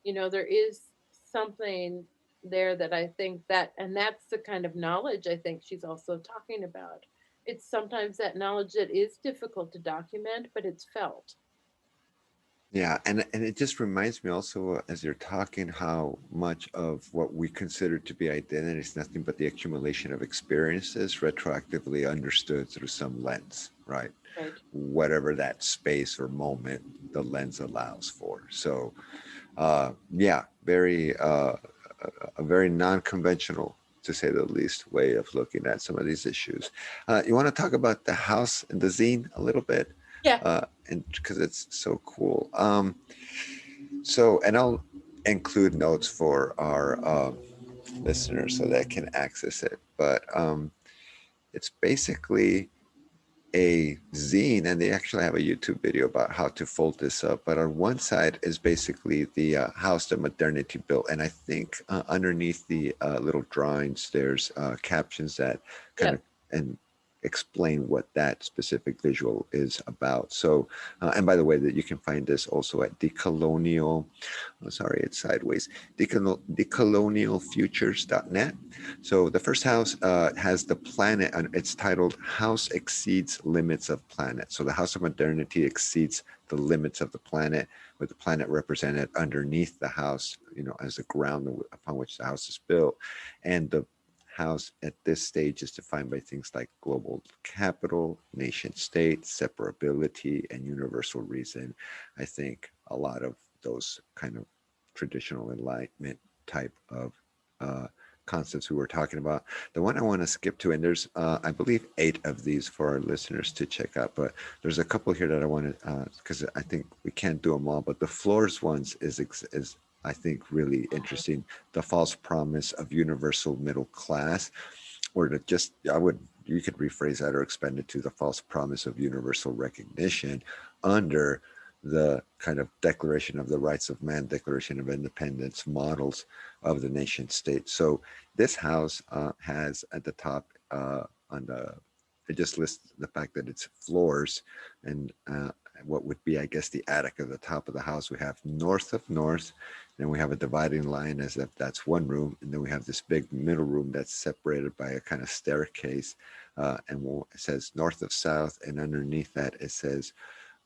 there is something there that I think that, and that's the kind of knowledge I think she's also talking about. It's sometimes that knowledge that is difficult to document, but it's felt. Yeah, and it just reminds me also as you're talking how much of what we consider to be identity is nothing but the accumulation of experiences retroactively understood through some lens, right? Right. Whatever that space or moment the lens allows for. So, yeah, very a very non-conventional, to say the least, way of looking at some of these issues. You want to talk about the house and the zine a little bit, Yeah. and because it's so cool. And I'll include notes for our listeners so they can access it. But it's basically a zine, and they actually have a YouTube video about how to fold this up. But on one side is basically the house that Modernity built, and I think underneath the little drawings, there's captions that kind of Yep. and explain what that specific visual is about. So, and by the way, that you can find this also at the Colonial. Oh, sorry, it's sideways. Decolonialfutures.net. So the first house has the planet, and it's titled "House Exceeds Limits of Planet." So the House of Modernity exceeds the limits of the planet, with the planet represented underneath the house, as the ground upon which the house is built, and the house at this stage is defined by things like global capital, nation state, separability, and universal reason. I think a lot of those kind of traditional enlightenment type of uh, concepts we were talking about. The one I want to skip to, and there's, I believe, 8 of these for our listeners to check out, but there's a couple here that I want to, because I think we can't do them all, but the floors ones is I think really interesting. The false promise of universal middle class, or to just, you could rephrase that or expand it to the false promise of universal recognition under the kind of Declaration of the Rights of Man, Declaration of Independence models of the nation state. So this house has at the top on the, it just lists the fact that it's floors, and what would be, I guess, the attic of the top of the house. We have north of north, then we have a dividing line as if that's one room, and then we have this big middle room that's separated by a kind of staircase, and it says north of south, and underneath that it says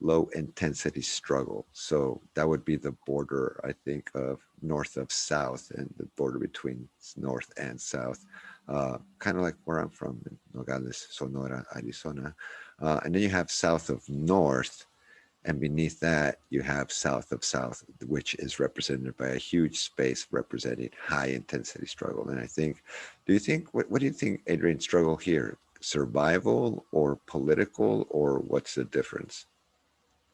low intensity struggle. So that would be the border, I think, of north of south, and the border between north and south, kind of like where I'm from in Nogales, Sonora, Arizona. And then you have south of north, and beneath that you have south of south, which is represented by a huge space representing high intensity struggle. And I think, what do you think, Adrienne, struggle here? Survival or political, or what's the difference?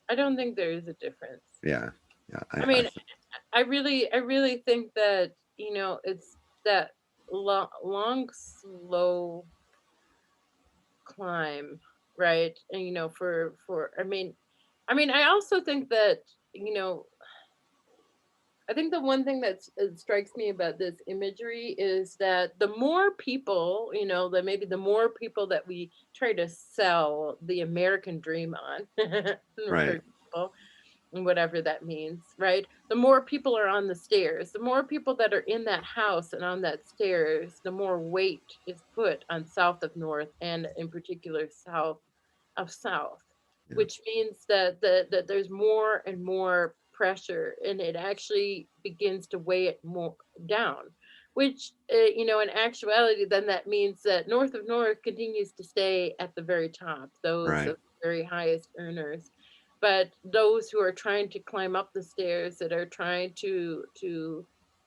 I don't think there is a difference. Yeah, yeah. I mean, I really think that, it's that long, slow climb, right? And I also think that, you know, I think the one thing that strikes me about this imagery is that the more people, that maybe the more people that we try to sell the American dream on, for Right, example, and whatever that means, right? The more people are on the stairs, the more people that are in that house and on that stairs, the more weight is put on south of north, and in particular south of south, yeah, which means that there's more and more pressure, and it actually begins to weigh it more down, which, in actuality, then that means that north of north continues to stay at the very top, those right, of very highest earners, but those who are trying to climb up the stairs, that are trying to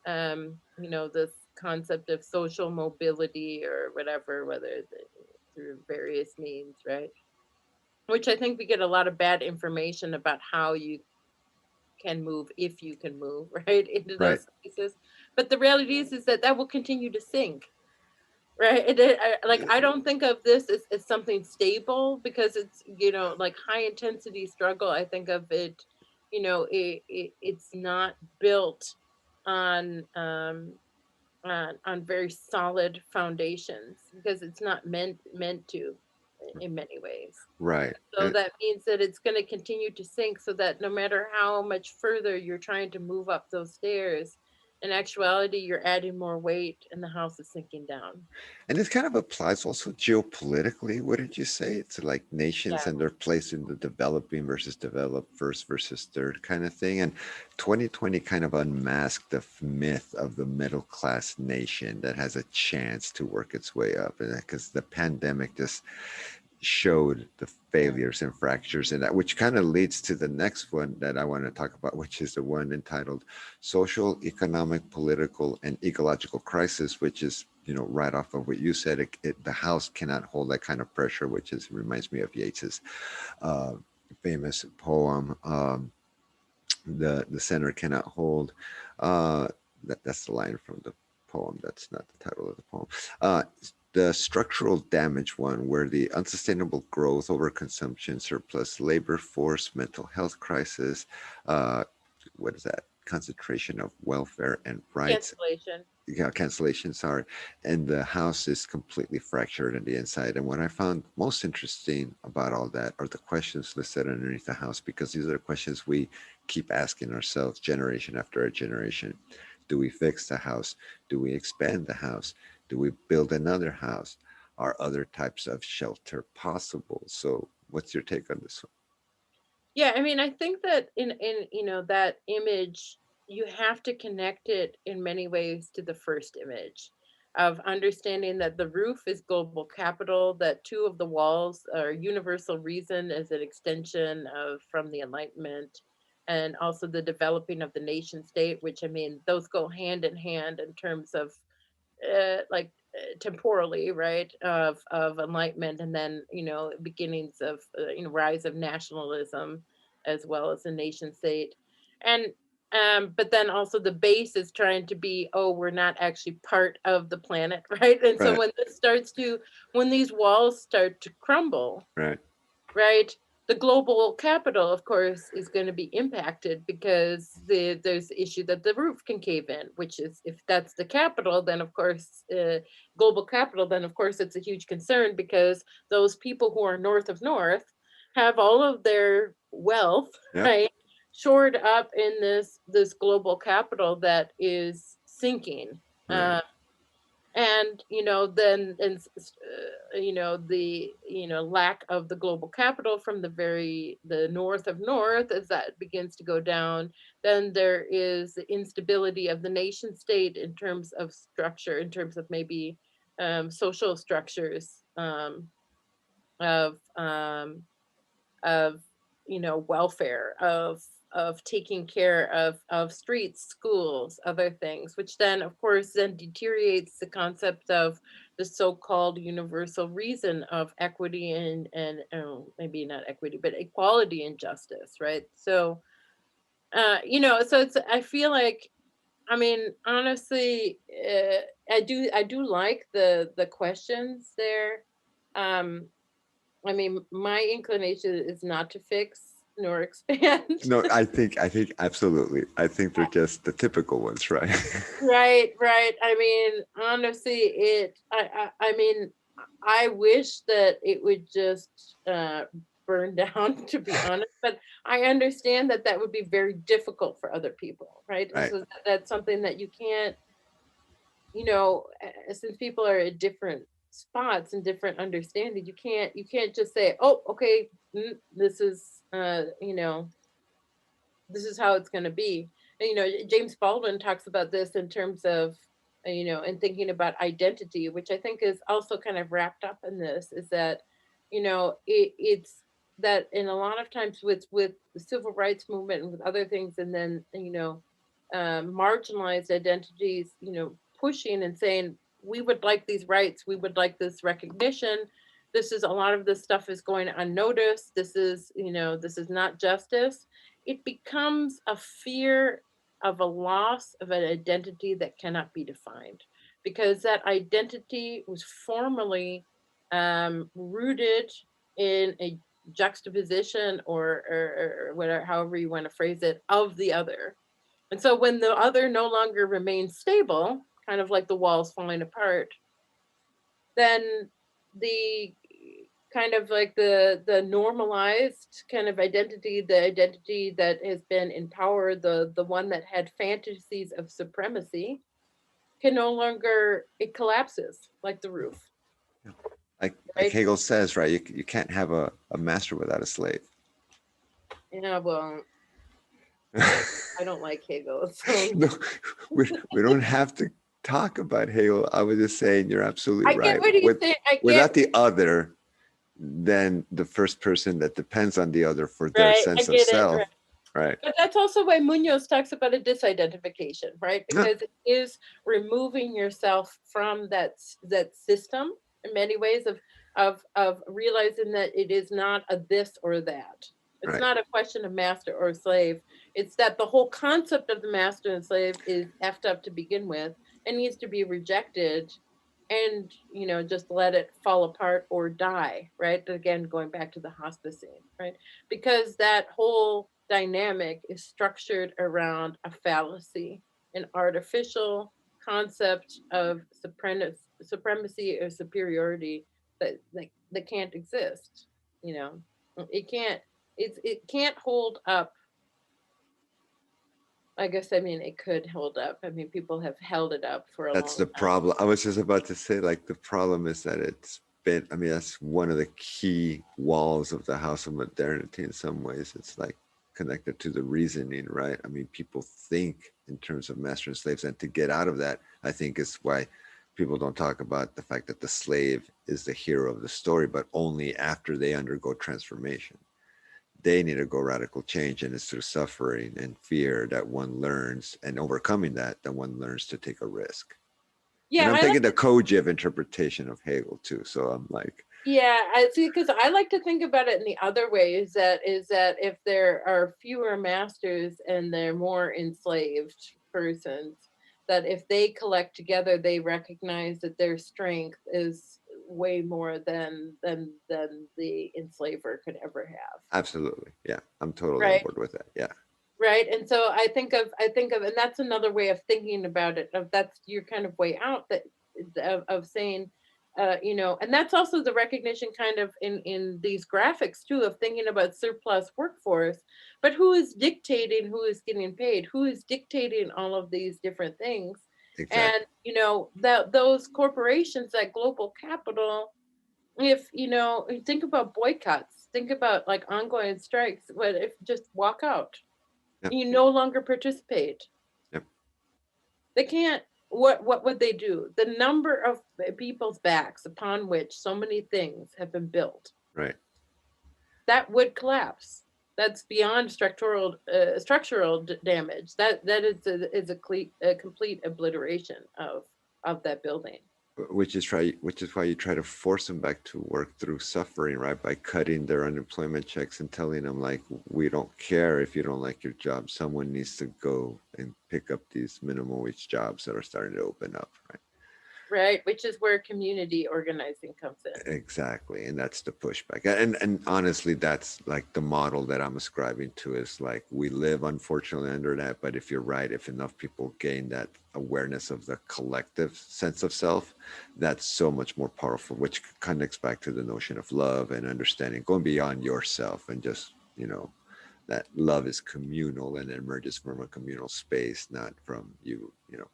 this concept of social mobility or whatever, through various means, right? Which I think we get a lot of bad information about how you can move, if you can move, right, into right. those spaces. But the reality is that that will continue to sink, right? I don't think of this as something stable, because it's, like high intensity struggle. I think of it, it's not built on on very solid foundations, because it's not meant to, in many ways. Right. So that means that it's going to continue to sink, so that no matter how much further you're trying to move up those stairs, in actuality, you're adding more weight and the house is sinking down. And this kind of applies also geopolitically, wouldn't you say? It's like nations Yeah. and their place in the developing versus developed, first versus third kind of thing. And 2020 kind of unmasked the myth of the middle class nation that has a chance to work its way up. And because the pandemic just showed the Mm. failures and fractures in that, which kind of leads to the next one that I want to talk about, which is the one entitled Social, Economic, Political, and Ecological Crisis, which is, right off of what you said, the House cannot hold that kind of pressure, which reminds me of Yeats's uh, famous poem, the center cannot hold. Uh, that's the line from the poem. That's not the title of the poem. Uh, the structural damage one, where the unsustainable growth, overconsumption, surplus labor force, mental health crisis, uh, what is that? Concentration of welfare and rights, Cancellation. cancellation, sorry, and the house is completely fractured on the inside. And what I found most interesting about all that are the questions listed underneath the house, because these are the questions we keep asking ourselves generation after generation. Do we fix the house? Do we expand the house? Do we build another house? Are other types of shelter possible? So what's your take on this Yeah, I mean, I think that in that image, you have to connect it in many ways to the first image of understanding that the roof is global capital, that two of the walls are universal reason as an extension of from the Enlightenment, and also the developing of the nation state, which I mean, those go hand in hand in terms of temporally, right, of enlightenment, and then beginnings of rise of nationalism as well as a nation state. And but then also the base is trying to be, oh, we're not actually part of the planet, right? And so one? when these walls start to crumble, Right, right, the global capital, of course, is going to be impacted because there's the issue that the roof can cave in, which is, if that's the capital, then of course, global capital, then of course it's a huge concern, because those people who are north of north have all of their wealth, right. right, shored up in this global capital that is sinking. Yep, right. And then and the lack of the global capital from the north of north, as that begins to go down, then there is the instability of the nation state in terms of structure, in terms of maybe social structures, of of welfare, of taking care of streets, schools, other things, which then of course then deteriorates the concept of the so-called universal reason of equity and maybe not equity but equality and justice, right? So so it's, I feel like, I mean, honestly, I do like the questions there. um I mean, my inclination is not to fix nor expand. No, I think absolutely. I think they're just the typical ones, right? Right, right. I mean, honestly, I mean, I wish that it would just burn down, to be honest. But I understand that that would be very difficult for other people, right? And Right. so that's something that you can't, since people are at different spots and different understanding, you can't just say, oh, okay, this is this is how it's going to be. And, James Baldwin talks about this in terms of and thinking about identity, which I think is also kind of wrapped up in this, is that it's that in a lot of times with the civil rights movement and with other things, and then marginalized identities, pushing and saying, we would like these rights, we would like this recognition, this is, a lot of this stuff is going unnoticed, this is not justice. It becomes a fear of a loss of an identity that cannot be defined, because that identity was formerly rooted in a juxtaposition, or whatever, however you want to phrase it, of the other. And so when the other no longer remains stable, kind of like the walls falling apart, then the kind of like the normalized kind of identity, the identity that has been in power, the one that had fantasies of supremacy, can no longer, it collapses like the roof. Like Right? Hegel says, right? You can't have a master without a slave. Yeah, well, I don't like Hegel. So No, we don't have to talk about Hegel. I was just saying you're absolutely I right. get what he's saying. I Without get the other, then the first person that depends on the other for their right. I sense of get it. self, Right. right? But that's also why Munoz talks about a disidentification, right? Yeah. Because it is removing yourself from that system in many ways of realizing that it is not a this or that. It's Right. not a question of master or slave. It's that the whole concept of the master and slave is effed up to begin with and needs to be rejected and just let it fall apart or die, right? Again, going back to the hospicing, right? Because that whole dynamic is structured around a fallacy, an artificial concept of supremacy or superiority that can't exist. It can't. It can't hold up. I guess, I mean, it could hold up. I mean, people have held it up for a long time. That's the problem. I was just about to say, like, the problem is that it's been, I mean, that's one of the key walls of the House of Modernity in some ways. It's like connected to the reasoning, right? I mean, people think in terms of master and slaves, and to get out of that, I think is why people don't talk about the fact that the slave is the hero of the story, but only after they undergo transformation. They need to go radical change, and it's through suffering and fear that one learns, and overcoming that one learns to take a risk. Yeah, and I'm I taking like the Kojève interpretation of Hegel too, so I'm like, yeah, I see, because I like to think about it in the other way, is that if there are fewer masters and they're more enslaved persons, that if they collect together, they recognize that their strength is way more than the enslaver could ever have. absolutely, yeah, I'm totally on Right. board with that. Yeah, Right. And so I think of, and that's another way of thinking about it, of that's your kind of way out, that of saying, and that's also the recognition kind of in these graphics too, of thinking about surplus workforce, but who is dictating who is getting paid, who is dictating all of these different things. exactly. And that those corporations, that global capital, if think about boycotts, think about like ongoing strikes, but if just walk out, Yep. you no longer participate. Yep. They can't. What would they do? The number of people's backs upon which so many things have been built, Right. that would collapse. That's beyond structural damage. That is a complete obliteration of that building. Which is why you try to force them back to work through suffering, right? By cutting their unemployment checks and telling them, like, we don't care if you don't like your job. Someone needs to go and pick up these minimum wage jobs that are starting to open up, right? Right, which is where community organizing comes in. Exactly, and that's the pushback. And honestly, that's like the model that I'm ascribing to, is like, we live unfortunately under that, but if you're right, if enough people gain that awareness of the collective sense of self, that's so much more powerful, which connects back to the notion of love and understanding, going beyond yourself, and just, that love is communal and emerges from a communal space, not from you,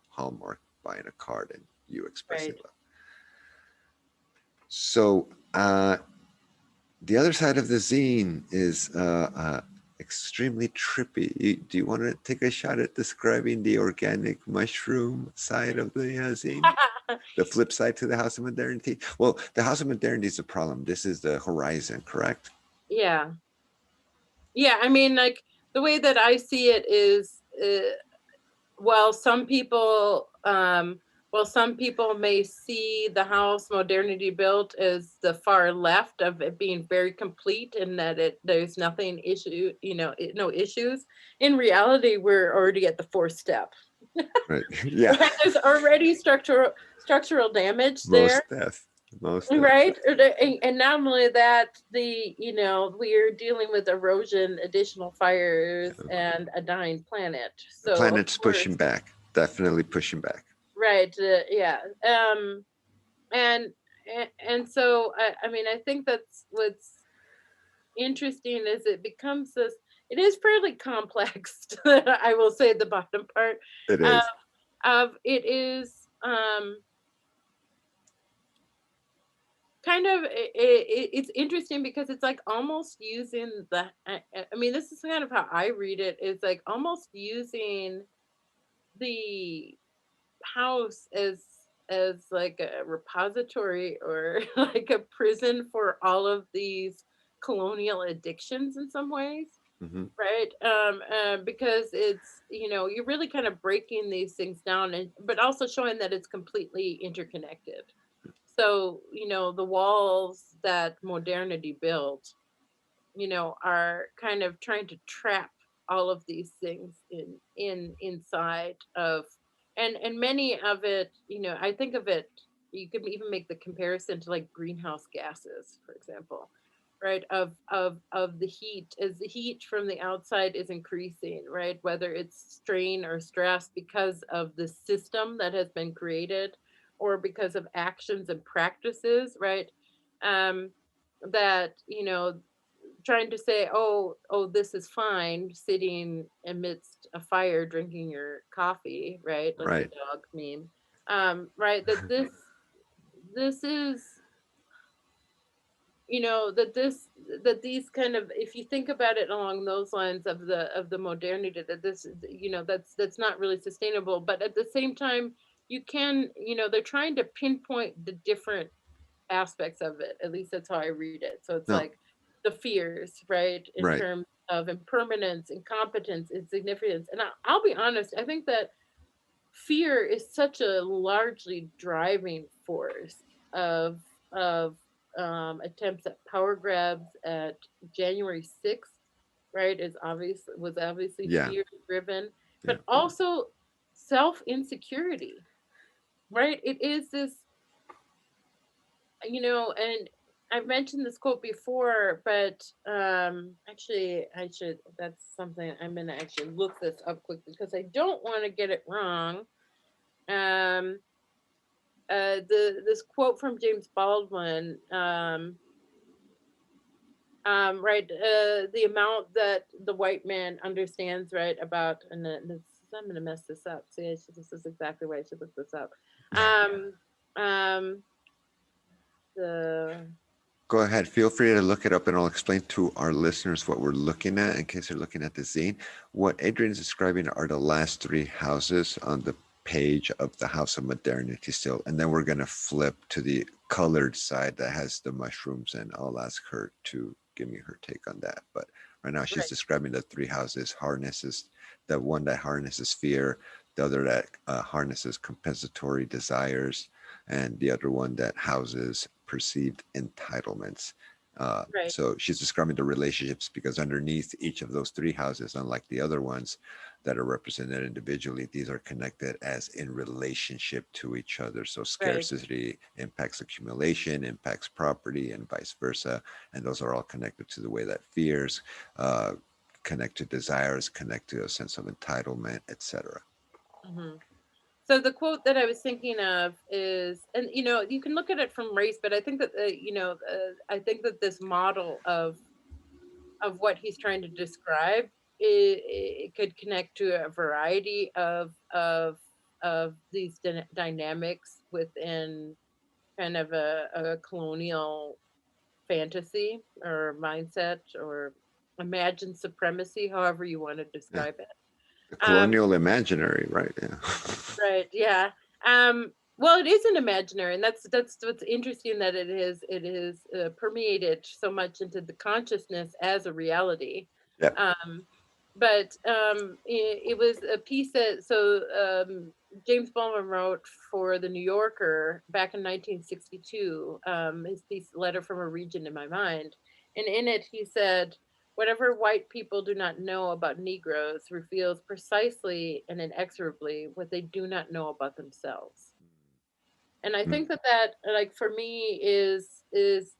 Hallmark buying a card and you expressing Right. love. So the other side of the zine is extremely trippy. Do you want to take a shot at describing the organic mushroom side of the zine? The flip side to the House of Modernity? Well, the House of Modernity is a problem. This is the horizon, correct? Yeah. Yeah, I mean, like, the way that I see it is, while some people may see the house Modernity built as the far left of it being very complete, and that there's nothing no issues. In reality, we're already at the fourth step. Right. Yeah. Right? There's already structural damage there. Most Right. And not only that, we are dealing with erosion, additional fires, and a dying planet. The So planet's of course, pushing back, definitely pushing back. right. Yeah. And and so I mean, I think that's what's interesting is it becomes this. It is fairly complex. I will say the bottom part It um, is. of it is kind of it's interesting because it's like almost using the. I mean, this is kind of how I read it. It's like almost using the house as like a repository or like a prison for all of these colonial addictions in some ways, Hmm. right? Because it's, you're really kind of breaking these things down, and but also showing that it's completely interconnected. So, the walls that modernity built, are kind of trying to trap all of these things inside of, and many of it, I think of it, you could even make the comparison to like greenhouse gases, for example, right? Of the heat, as the heat from the outside is increasing, right? Whether it's strain or stress because of the system that has been created or because of actions and practices, right? Um, that trying to say, oh, this is fine, sitting amidst a fire, drinking your coffee, right? Like the Right. dog meme, right? That this is, that these kind of, if you think about it along those lines of the modernity, that this, that's not really sustainable. But at the same time, you can, they're trying to pinpoint the different aspects of it. At least that's how I read it. So it's No. like the fears, right, in Right. terms of impermanence, incompetence, insignificance. And I'll be honest, I think that fear is such a largely driving force of of attempts at power grabs at January 6th, right? Is obvious was obviously Yeah. fear driven, Yeah. but also self insecurity, right? It is this, and I've mentioned this quote before, but actually, I should. That's something I'm gonna actually look this up quickly because I don't want to get it wrong. Um, this quote from James Baldwin, right? The amount that the white man understands, right, about, and this, I'm gonna mess this up. See, this is exactly why I should look this up. Um, um, the Go ahead. Feel free to look it up and I'll explain to our listeners what we're looking at in case they're looking at the zine. What Adrienne is describing are the last three houses on the page of the House of Modernity still. And then we're going to flip to the colored side that has the mushrooms, and I'll ask her to give me her take on that. But right now she's right, describing the three houses, harnesses, the one that harnesses fear, the other that harnesses compensatory desires, and the other one that houses perceived entitlements. right. So she's describing the relationships because underneath each of those three houses, unlike the other ones that are represented individually, these are connected as in relationship to each other. So Right. scarcity impacts accumulation, impacts property, and vice versa. And those are all connected to the way that fears connect to desires, connect to a sense of entitlement, etc. Hmm. So the quote that I was thinking of is, and you can look at it from race, but I think that I think that this model of what he's trying to describe, it could connect to a variety of these dynamics within kind of a colonial fantasy or mindset or imagined supremacy, however you want to Yeah. describe it. The Um, colonial imaginary, right? Yeah. Right. Yeah. Well, it is an imaginary, and that's what's interesting, that it is permeated so much into the consciousness as a reality. Yep. Um, but it was a piece that James Baldwin wrote for the New Yorker back in 1962. His piece, "Letter from a Region in My Mind," and in it he said, "Whatever white people do not know about Negroes reveals precisely and inexorably what they do not know about themselves." And I Mm. think that like for me is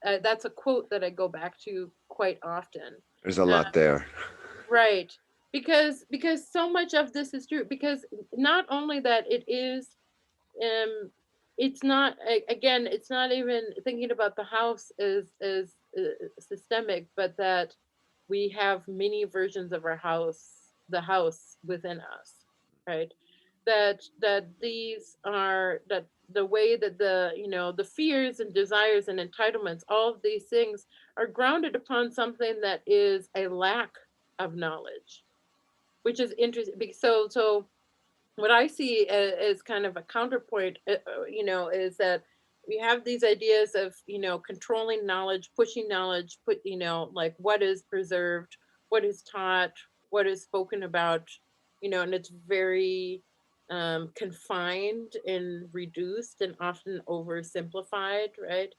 that's a quote that I go back to quite often. There's a Uh, lot there. right, because so much of this is true. Because not only that it is um it's not, again, it's not even thinking about the house as systemic, but that we have many versions of our house, the house within us, right? That these are, that the way that the, the fears and desires and entitlements, all of these things are grounded upon something that is a lack of knowledge, which is interesting. So what I see as kind of a counterpoint, is that we have these ideas of, controlling knowledge, pushing knowledge, like what is preserved, what is taught, what is spoken about, and it's very confined and reduced and often oversimplified, right?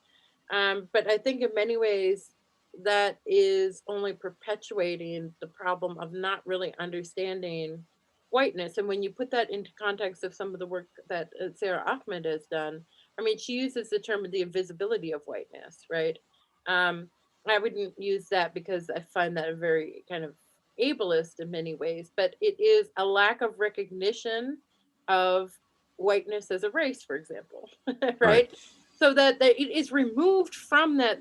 But I think in many ways that is only perpetuating the problem of not really understanding whiteness. And when you put that into context of some of the work that Sarah Ahmed has done, I mean, she uses the term of the invisibility of whiteness, right? Um, I wouldn't use that because I find that a very kind of ableist in many ways, but it is a lack of recognition of whiteness as a race, for example, Right. right? So that it is removed from that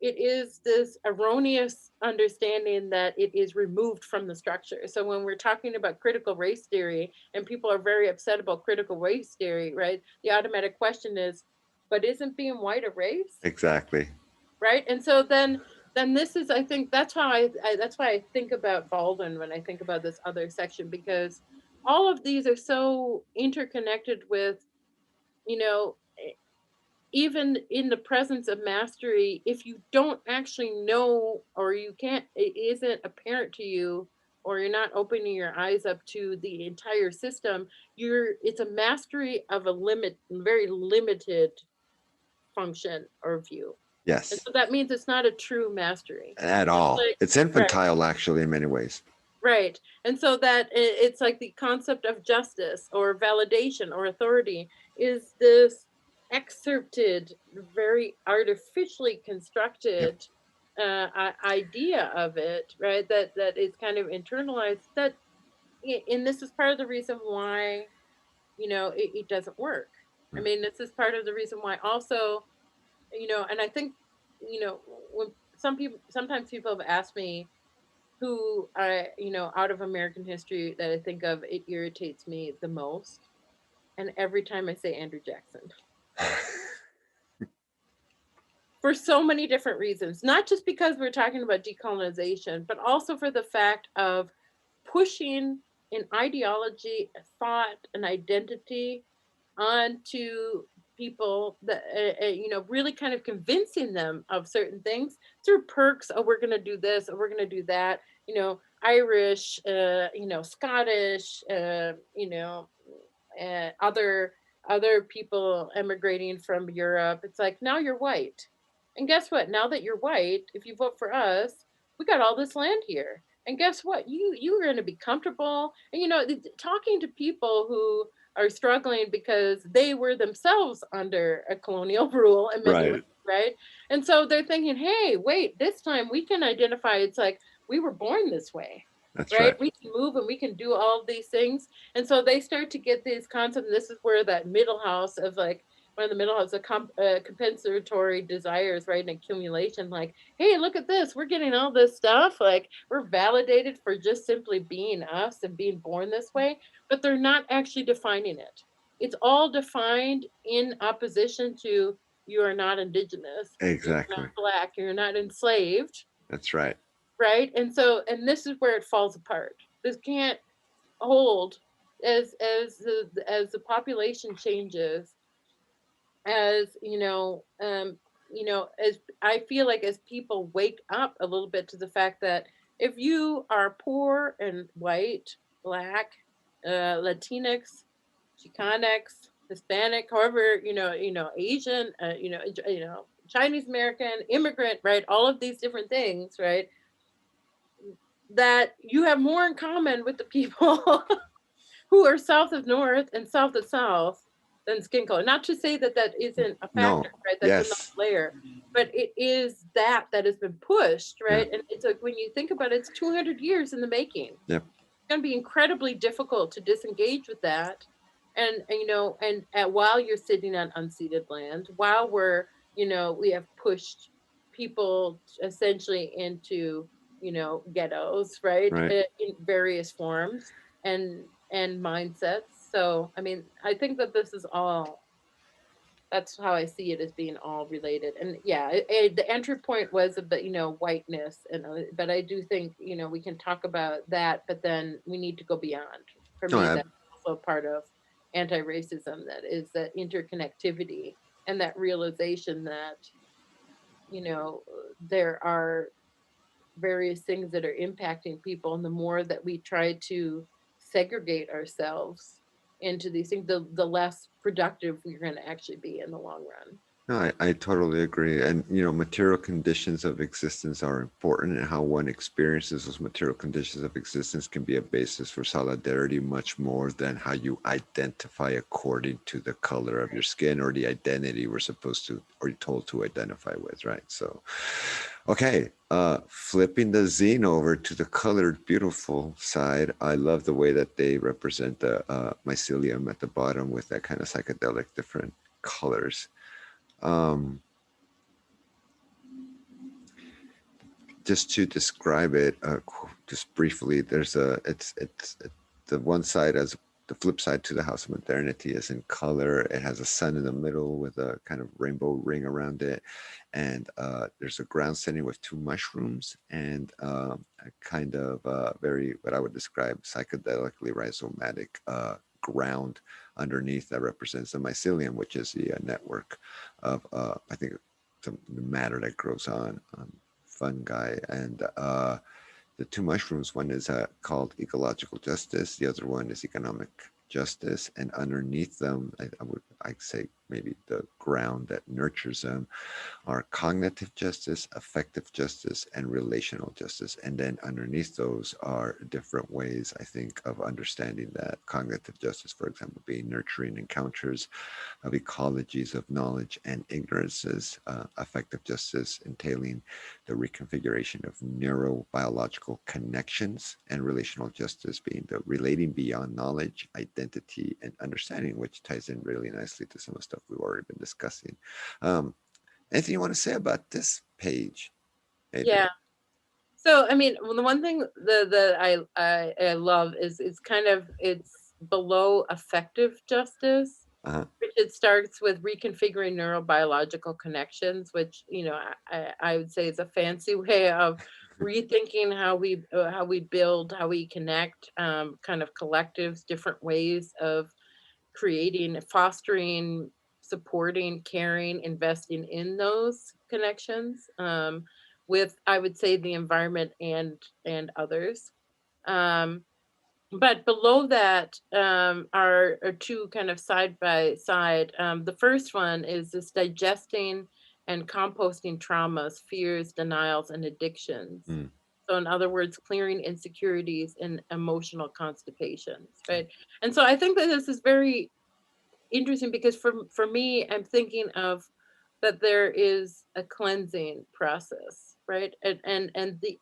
it is this erroneous understanding that it is removed from the structure. So when we're talking about critical race theory and people are very upset about critical race theory, right? The automatic question is, but isn't being white a race? Exactly. Right? And so then this is, I think that's how that's why I think about Baldwin when I think about this other section, because all of these are so interconnected with, you know, even in the presence of mastery, if you don't actually know, or you can't, it isn't apparent to you, or you're not opening your eyes up to the entire system, it's a mastery of a very limited function or view. And Yes. so that means it's not a true mastery. At It's all. like, It's right, infantile, actually, in many ways. right. And so that it's like the concept of justice or validation or authority is this excerpted, very artificially Yep. constructed idea of it, right? That is kind of internalized. And this is part of the reason why, it doesn't work. I Mm. mean, this is part of the reason why also, and I think, when sometimes people have asked me who out of American history that I think of, it irritates me the most. And every time I say Andrew Jackson, for so many different reasons, not just because we're talking about decolonization, but also for the fact of pushing an ideology, a thought, an identity onto people that, really kind of convincing them of certain things through perks. Oh, we're going to do this, or we're going to do that, Irish, Scottish, other people emigrating from Europe. It's like, now you're white. And guess what? Now that you're white, if you vote for us, we got all this land here. And guess what? You're going to be comfortable. And talking to people who are struggling because they were themselves under a colonial rule in many ways, Right. right? And so they're thinking, hey, wait, this time we can identify. It's like we were born this way, That's right? right. We can move and we can do all of these things. And so they start to get these concepts. And this is where that middle house of like, one of the middle house of compensatory desires, right? And accumulation, like, hey, look at this. We're getting all this stuff. Like, we're validated for just simply being us and being born this way, but they're not actually defining it. It's all defined in opposition to, you are not indigenous, you're not Exactly. Black, you're not enslaved, That's right. right? And this is where it falls apart. This can't hold as the population changes, as as I feel like as people wake up a little bit to the fact that if you are poor and white, Black, Latinx, Chicanx, Hispanic, however, Asian, Chinese American, immigrant, right? All of these different things, right? That you have more in common with the people who are south of north and south of south than skin color. Not to say that that isn't a No. factor, right? That's another Yes. layer, but it is that has been pushed, Yeah. right? And it's like, when you think about it, it's 200 years in the making. Yep. It's going to be incredibly difficult to disengage with that and while you're sitting on unceded land, while we have pushed people essentially into ghettos, right, Right. in various forms and mindsets. So I mean, I think that this is all, that's how I see it, as being all related. And yeah, the entry point was a bit, whiteness, and but I do think we can talk about that, but then we need to go beyond. For No, me, that's also part of anti-racism. That is that interconnectivity and that realization that there are various things that are impacting people, and the more that we try to segregate ourselves into these things, the less productive we're going to actually be in the long run. no, I totally agree. And, material conditions of existence are important, and how one experiences those material conditions of existence can be a basis for solidarity much more than how you identify according to the color of your skin or the identity we're supposed to or you're told to identify with, right? So, okay, flipping the zine over to the colored, beautiful side. I love the way that they represent the mycelium at the bottom with that kind of psychedelic different colors. Um, just to describe it, just briefly, there's the one side as the flip side to the House of Modernity is in color. It has a sun in the middle with a kind of rainbow ring around it, and there's a ground setting with two mushrooms and a kind of very what I would describe psychedelically rhizomatic ground underneath that represents the mycelium, which is the network of I think some matter that grows on fungi. And the two mushrooms, one is called ecological justice, the other one is economic justice. And underneath them, I'd say maybe the ground that nurtures them are cognitive justice, affective justice, and relational justice. And then underneath those are different ways, I think, of understanding that. Cognitive justice, for example, being nurturing encounters of ecologies of knowledge and ignorances. Affective justice entailing the reconfiguration of neurobiological connections, and relational justice being the relating beyond knowledge, identity, and understanding, which ties in really nicely to some of the stuff we've already been discussing. Um, Anything you want to say about this page, Yeah. Adrienne? So I mean, well, the one thing that I love is it's below effective justice, Uh-huh. which it starts with reconfiguring neurobiological connections, which I would say is a fancy way of rethinking how we build, how we connect, kind of collectives, different ways of creating, fostering, supporting, caring, investing in those connections, with, I would say, the environment and others. Um, but below that, are two kind of side by side. The first one is this digesting and composting traumas, fears, denials, and addictions. Mm. So, in other words, clearing insecurities and emotional constipations, right? And so I think that this is very interesting because for me, I'm thinking of that there is a cleansing process, right? And the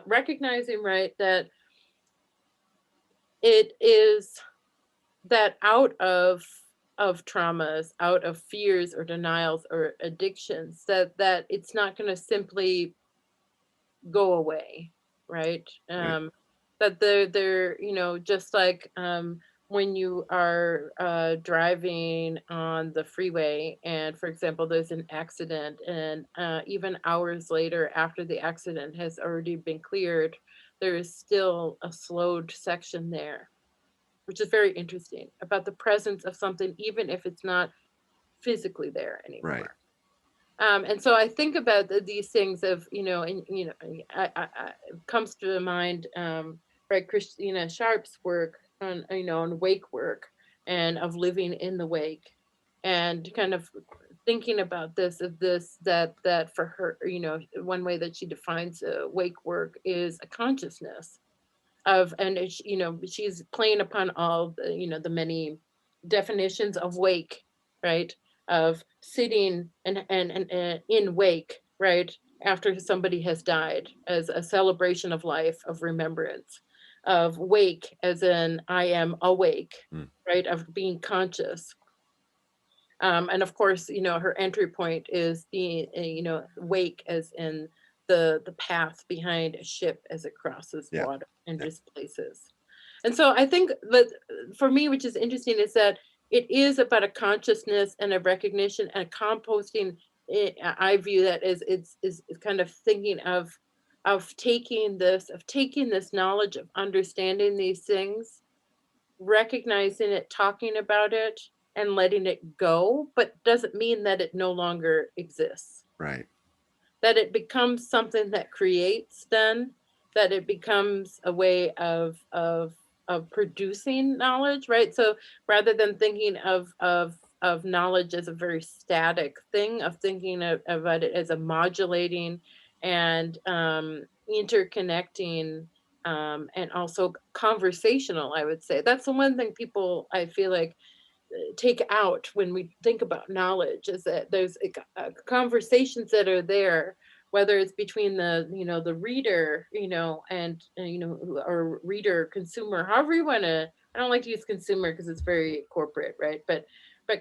recognizing, right, that it is that out of traumas, out of fears or denials or addictions, that it's not going to simply go away, right? Right. That they're just like, when you are driving on the freeway, and for example there's an accident, and even hours later after the accident has already been cleared, there is still a slowed section there, which is very interesting about the presence of something, even if it's not physically there Right. anymore. And so I think about these things of, and it comes to mind, right, Christina Sharp's work on, on wake work, and of living in the wake, and kind of thinking about that for her, one way that she defines wake work is a consciousness of, and it's, she's playing upon all the, the many definitions of wake, right, of sitting and in wake, right, after somebody has died, as a celebration of life, of remembrance, wake, as in I am awake, Mm. right? Of being conscious. And of course, her entry point is the, wake, as in the path behind a ship as it crosses Yeah. water and Yeah. displaces. And so I think that for me, which is interesting, is that it is about a consciousness and a recognition, and composting. I view that as is kind of thinking of taking this knowledge, of understanding these things, recognizing it, talking about it, and letting it go, but doesn't mean that it no longer exists. Right. That it becomes something that creates, then that it becomes a way of producing knowledge, right? So rather than thinking of knowledge as a very static thing, of thinking about it as a modulating and interconnecting, and also conversational, I would say. That's the one thing people, I feel like, take out when we think about knowledge, is that there's conversations that are there, whether it's between the reader, and or reader, consumer, however you want to. I don't like to use consumer because it's very corporate, right? But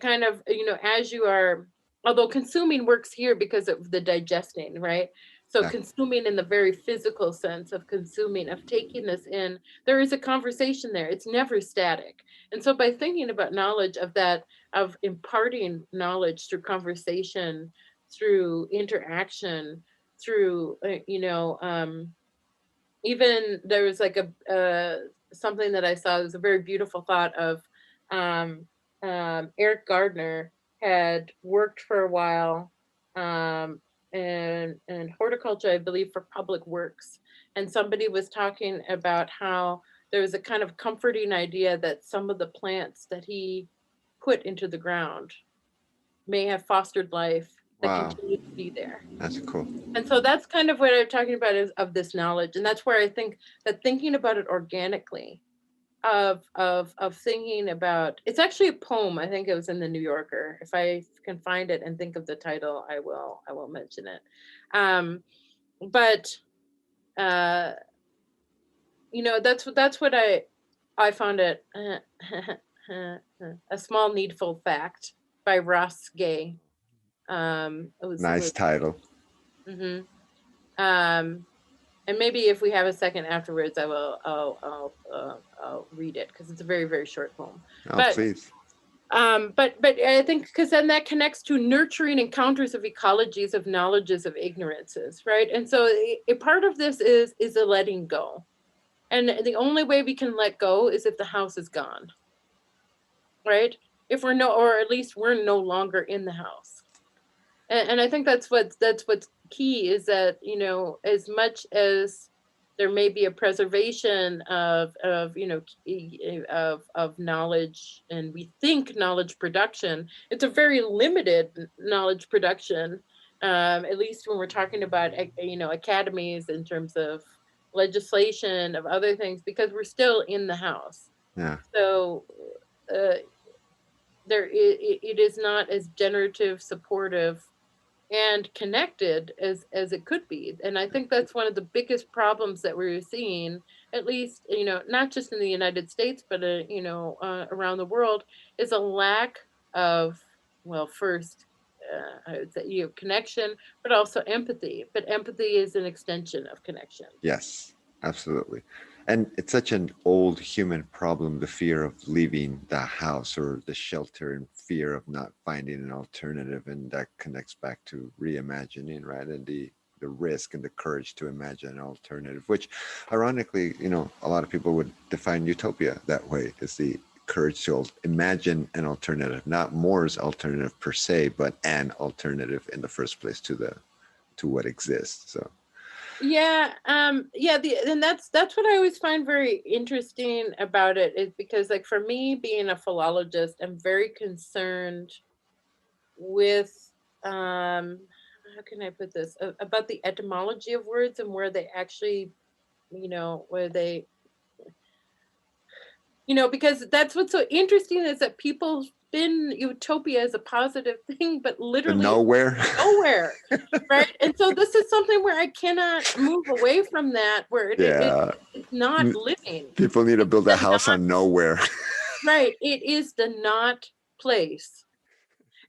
kind of, as you are, although consuming works here because of the digesting, right? So Yeah. consuming in the very physical sense of consuming, of taking this in, there is a conversation there. It's never static. And so by thinking about knowledge, of imparting knowledge through conversation, through interaction, through, even there was like something that I saw. It was a very beautiful thought of, um, Eric Gardner had worked for a while, and horticulture, I believe, for public works. And somebody was talking about how there was a kind of comforting idea that some of the plants that he put into the ground may have fostered life that Wow. continued to be there. That's cool. And so that's kind of what I'm talking about, is of this knowledge. And that's where I think that thinking about it organically, of thinking about, it's actually a poem. I think it was in the New Yorker. If I can find it and think of the title, I will mention it. But that's what I found it. A Small Needful Fact by Ross Gay. Nice title. Mm-hmm. And maybe if we have a second afterwards, I'll read it, because it's a very, very short poem. Oh, please. But I think, because then that connects to nurturing encounters of ecologies, of knowledges, of ignorances, right? And so a part of this is a letting go. And the only way we can let go is if the house is gone, right? If or at least we're no longer in the house. And I think that's what's key, is that, as much as there may be a preservation of knowledge, and we think knowledge production, it's a very limited knowledge production, at least when we're talking about academies, in terms of legislation, of other things, because we're still in the house. Yeah. So it is not as generative, supportive, and connected as it could be. And I think that's one of the biggest problems that we're seeing, at least, not just in the United States, but around the world, is a lack of, well, first, I would say, connection, but also empathy. But empathy is an extension of connection. Yes, absolutely. And it's such an old human problem, the fear of leaving the house or the shelter, and fear of not finding an alternative. And that connects back to reimagining, right? And the risk and the courage to imagine an alternative, which ironically, a lot of people would define utopia that way, is the courage to imagine an alternative, not Moore's alternative per se, but an alternative in the first place to what exists. So yeah, and that's what I always find very interesting about it, is because, like, for me, being a philologist, I'm very concerned with, how can I put this, about the etymology of words, and where they actually, where they, because that's what's so interesting, is that people spin utopia as a positive thing, but The literally nowhere. nowhere, right? And so this is something where I cannot move away from that, where Yeah. it's not living. People need to It's build a the house not, on nowhere. right. It is the not place.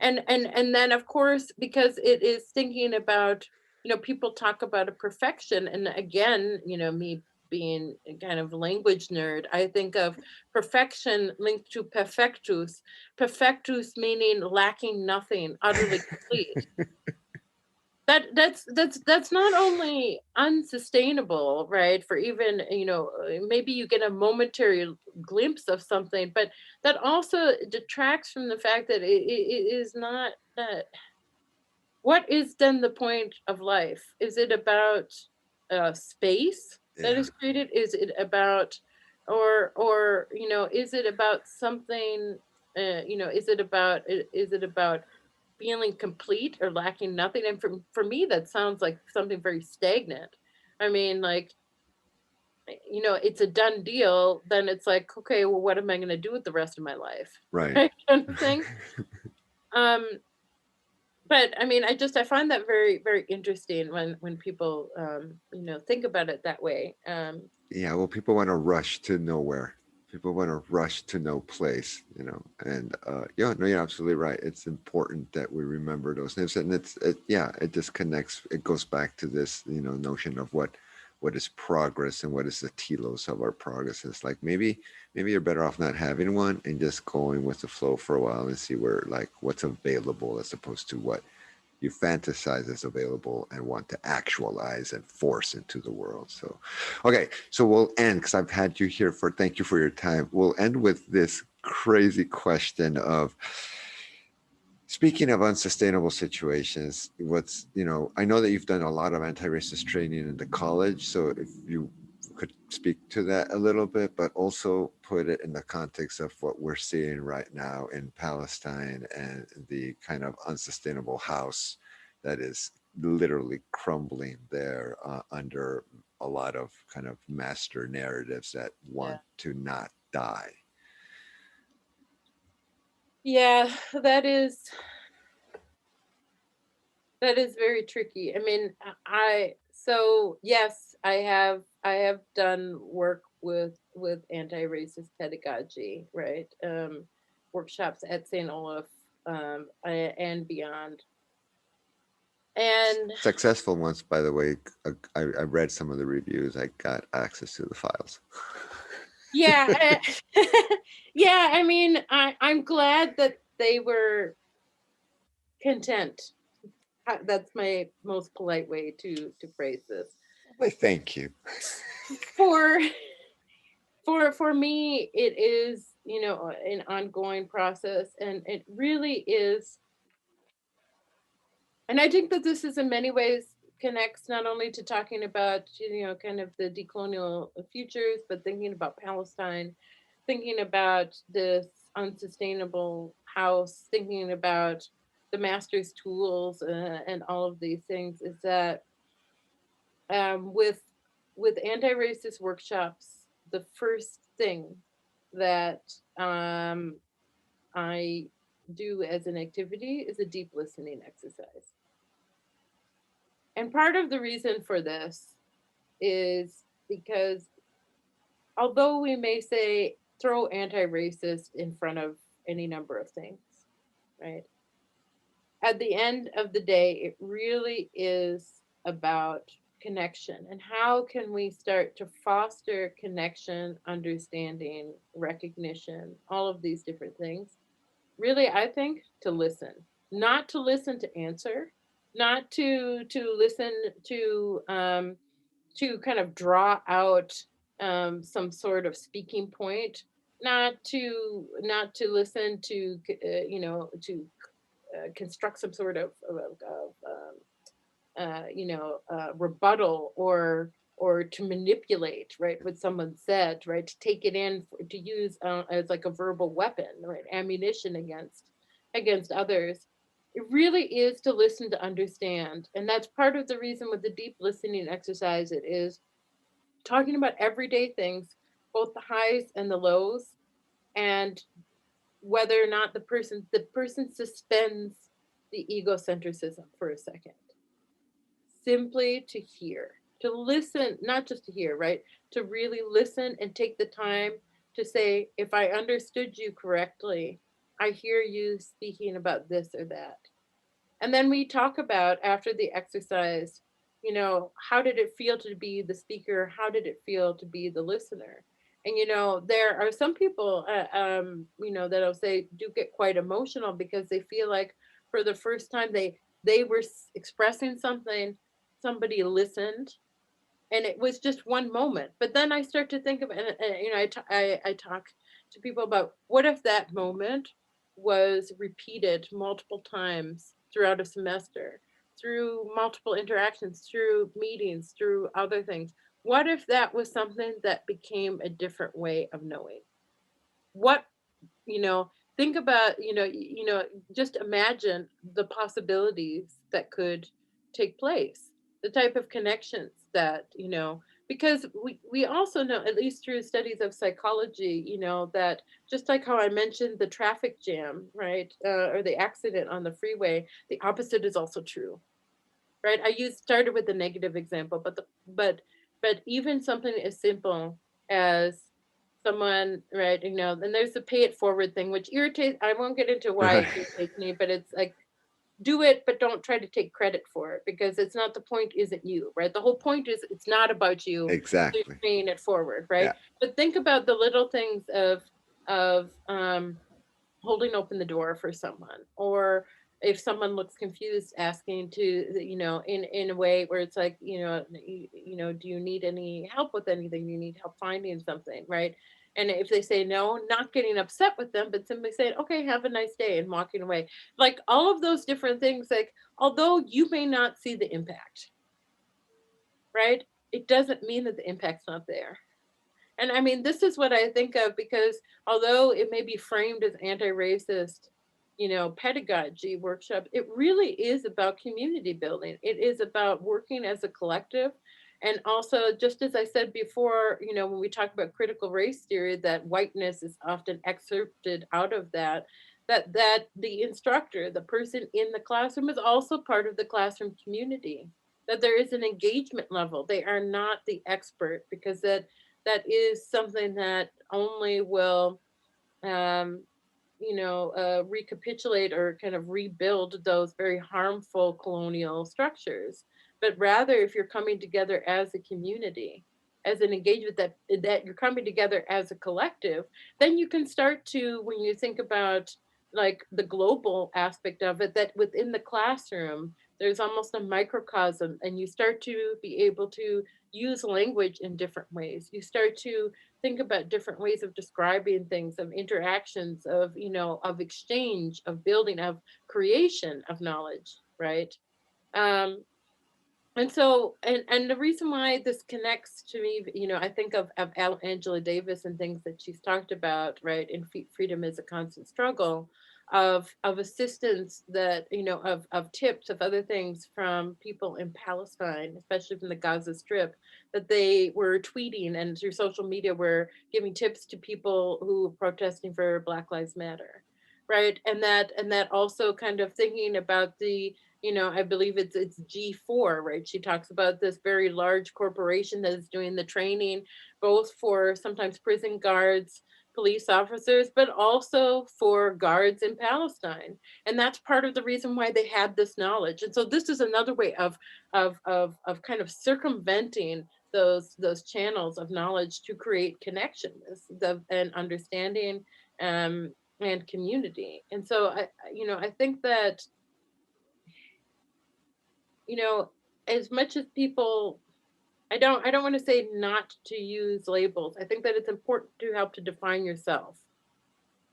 And then of course, because it is thinking about, people talk about a perfection. And again, me being a kind of language nerd, I think of perfection linked to perfectus. Perfectus meaning lacking nothing, utterly complete. That's not only unsustainable, right? For even, maybe you get a momentary glimpse of something, but that also detracts from the fact that it is not that. What is then the point of life? Is it about space that Yeah. is created? Is it about, or is it about something? Is it about feeling complete or lacking nothing? And for me, that sounds like something very stagnant. I mean, like, it's a done deal. Then it's like, okay, well, what am I going to do with the rest of my life? Right. Right, kind of thing. Um, but I mean, I find that very, very interesting when people think about it that way. Yeah, well, people want to rush to nowhere. People want to rush to no place, And yeah, no, you're absolutely right. It's important that we remember those names, and it just connects. It goes back to this, notion of what is progress and what is the telos of our progress. It's like maybe you're better off not having one and just going with the flow for a while and see where, like, what's available as opposed to what you fantasize is available and want to actualize and force into the world. So, okay, so we'll end, because I've had you here thank you for your time. We'll end with this crazy question of, speaking of unsustainable situations, I know that you've done a lot of anti-racist training in the college. So if you could speak to that a little bit, but also put it in the context of what we're seeing right now in Palestine and the kind of unsustainable house that is literally crumbling there under a lot of kind of master narratives that want to not die. Yeah, that is very tricky. I mean, yes, I have done work with anti-racist pedagogy, right? Workshops at St. Olaf, and beyond. And Successful ones, by the way. I read some of the reviews. I got access to the files. yeah, yeah, I mean, I'm glad that they were content. That's my most polite way to phrase this. Well, thank you. For me, it is, an ongoing process, and it really is. And I think that this is in many ways connects not only to talking about, kind of the decolonial futures, but thinking about Palestine, thinking about this unsustainable house, thinking about the master's tools, and all of these things, is that with anti-racist workshops, the first thing that I do as an activity is a deep listening exercise. And part of the reason for this is because although we may say throw anti-racist in front of any number of things, right? At the end of the day, it really is about connection. And how can we start to foster connection, understanding, recognition, all of these different things? Really, I think to listen, not to listen to answer, not to listen to kind of draw out some sort of speaking point, not to listen to to construct some sort of rebuttal, or to manipulate, right, what someone said, right, to take it in, to use as like a verbal weapon, right, ammunition against others. It really is to listen to understand. And that's part of the reason with the deep listening exercise. It is talking about everyday things, both the highs and the lows, and whether or not the person suspends the egocentrism for a second, simply to hear, to listen, not just to hear, right? To really listen and take the time to say, if I understood you correctly, I hear you speaking about this or that. And then we talk about after the exercise, how did it feel to be the speaker? How did it feel to be the listener? And there are some people, that'll say do get quite emotional because they feel like for the first time they were expressing something, somebody listened, and it was just one moment. But then I start to think of, I talk to people about what if that moment was repeated multiple times throughout a semester, through multiple interactions, through meetings, through other things. What if that was something that became a different way of knowing? What you know Think about, just imagine the possibilities that could take place, the type of connections that, because we also know, at least through studies of psychology, that just like how I mentioned the traffic jam, right, or the accident on the freeway, the opposite is also true, right? Started with the negative example, but even something as simple as someone, right, and there's the pay it forward thing, which irritates. I won't get into why it Right. irritates me, but it's like, do it, but don't try to take credit for it, because it's not, the point isn't you, right? The whole point is it's not about you, so you're Exactly. paying it forward, right? Yeah. But think about the little things of holding open the door for someone, or if someone looks confused, asking to, in a way where it's like, do you need any help with anything, do you need help finding something, right? And if they say no, not getting upset with them, but simply saying, okay, have a nice day, and walking away. Like all of those different things, like, although you may not see the impact, right, it doesn't mean that the impact's not there. And I mean, this is what I think of, because although it may be framed as anti-racist, pedagogy workshop, it really is about community building. It is about working as a collective. And also, just as I said before, when we talk about critical race theory, that whiteness is often excerpted out of that the instructor, the person in the classroom, is also part of the classroom community. That there is an engagement level. They are not the expert, because that is something that only will um, recapitulate or kind of rebuild those very harmful colonial structures. But rather, if you're coming together as a community, as an engagement, that you're coming together as a collective, then you can start to, when you think about like the global aspect of it, that within the classroom there's almost a microcosm, and you start to be able to use language in different ways. You start to think about different ways of describing things, of interactions, of exchange, of building, of creation of knowledge, right? um and so, and the reason why this connects to me, I think of Angela Davis and things that she's talked about, right, in Freedom is a Constant Struggle, of assistance, that, of tips, of other things from people in Palestine, especially from the Gaza Strip, that they were tweeting and through social media were giving tips to people who were protesting for Black Lives Matter, right? And that also kind of thinking about the, I believe it's G4, right? She talks about this very large corporation that is doing the training, both for sometimes prison guards, police officers, but also for guards in Palestine. And that's part of the reason why they had this knowledge. And so this is another way of kind of circumventing those channels of knowledge to create connections and understanding, and community. And so I think that, you know, as much as people, I don't want to say not to use labels. I think that it's important to help to define yourself,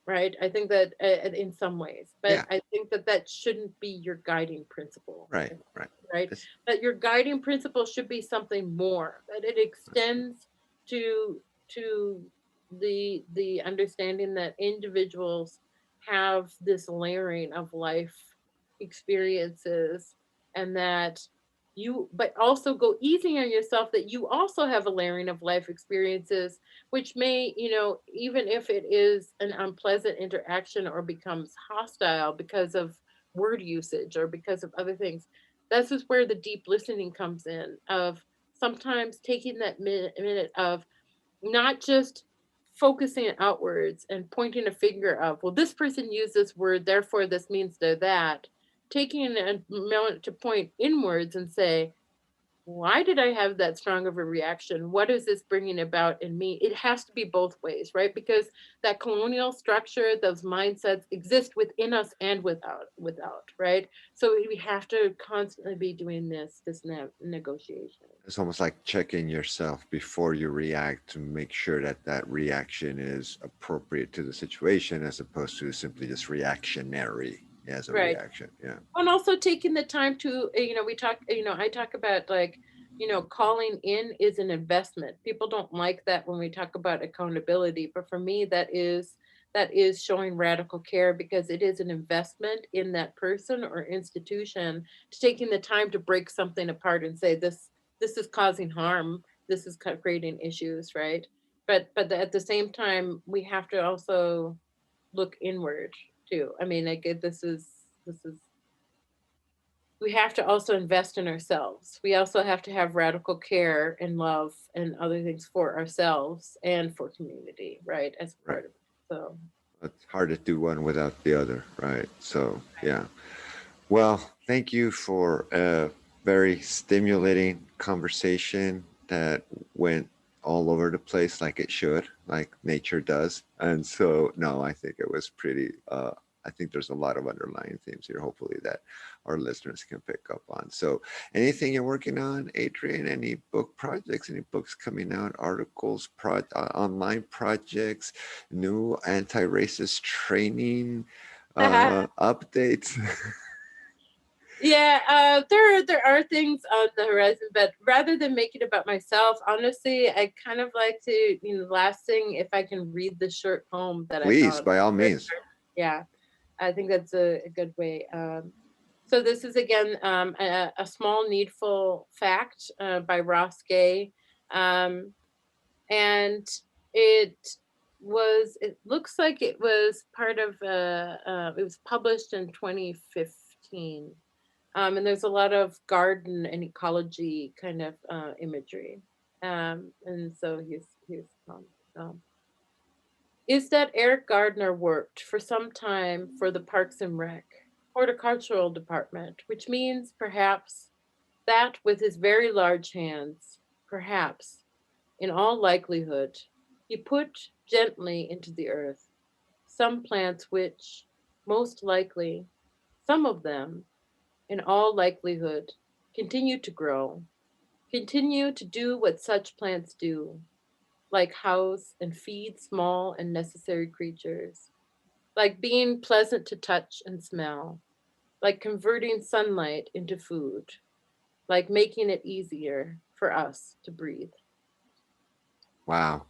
right? I think that in some ways, but Yeah. I think that that shouldn't be your guiding principle, Right. Right. right? It's, That your guiding principle should be something more, that it extends to the understanding that individuals have this layering of life experiences, and that but also go easy on yourself, that you also have a layering of life experiences, which may, even if it is an unpleasant interaction or becomes hostile because of word usage or because of other things, this is where the deep listening comes in, of sometimes taking that minute of not just focusing outwards and pointing a finger of, well, this person used this word, therefore this means they're that. Taking a moment to point inwards and say, why did I have that strong of a reaction? What is this bringing about in me? It has to be both ways, right? Because that colonial structure, those mindsets exist within us and without, right? So we have to constantly be doing this negotiation. It's almost like checking yourself before you react to make sure that that reaction is appropriate to the situation, as opposed to simply just reactionary as a Right. reaction. Yeah. And also taking the time to, I talk about, like, calling in is an investment. People don't like that when we talk about accountability, but for me, that is showing radical care, because it is an investment in that person or institution, to taking the time to break something apart and say, this is causing harm, this is creating issues, right? But at the same time, we have to also look inward too. I mean, like, this is we have to also invest in ourselves. We also have to have radical care and love and other things for ourselves and for community, right? As Right. part of it. So It's hard to do one without the other, right? So, yeah. Well, thank you for a very stimulating conversation that went all over the place like it should, like nature does. And so, no, I think it was pretty, I think there's a lot of underlying themes here, hopefully, that our listeners can pick up on. So, anything you're working on, Adrienne? Any book projects, any books coming out, articles, online projects, new anti-racist training updates? yeah, there are things on the horizon, but rather than make it about myself, honestly, I kind of like to, the last thing, if I can read the short poem that I Please, found. by all means. Yeah, I think that's a good way. So this is again, a small needful fact, by Ross Gay, um, and it it looks like it was part of it was published in 2015, and there's a lot of garden and ecology kind of imagery, and so he's um, is that Eric Gardner worked for some time for the Parks and Rec horticultural department, which means perhaps that with his very large hands, perhaps, in all likelihood, he put gently into the earth some plants which, most likely, some of them, in all likelihood, continue to grow, continue to do what such plants do, like house and feed small and necessary creatures, like being pleasant to touch and smell, like converting sunlight into food, like making it easier for us to breathe. Wow.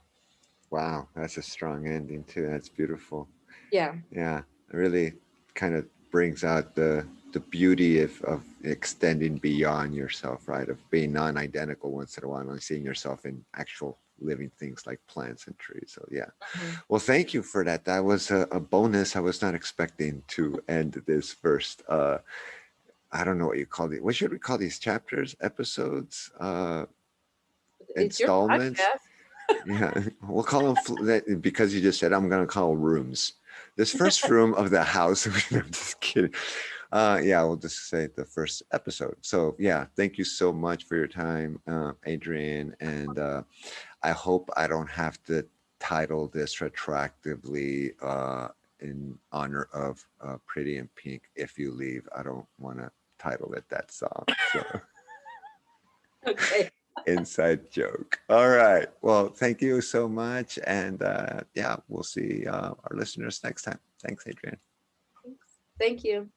Wow. That's a strong ending, too. That's beautiful. Yeah. Yeah. It really kind of brings out the beauty of extending beyond yourself, right? Of being non identical once in a while and seeing yourself in actual living things like plants and trees. So, yeah. Mhm. Well, thank you for that. That was a bonus. I was not expecting to end this first. I don't know what you call it. What should we call these chapters, episodes, It's your installments? podcast. Yeah, we'll call them because you just said I'm going to call rooms. This first room of the house. I'm just kidding. Yeah, we'll just say the first episode. So yeah, thank you so much for your time, Adrienne, and I hope I don't have to title this retroactively in honor of Pretty in Pink. If you leave, I don't want to title it that song. So. Okay. Inside joke. All right. Well, thank you so much. And yeah, we'll see our listeners next time. Thanks, Adrienne. Thanks. Thank you.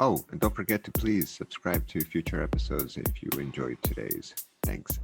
Oh, and don't forget to please subscribe to future episodes if you enjoyed today's. Thanks.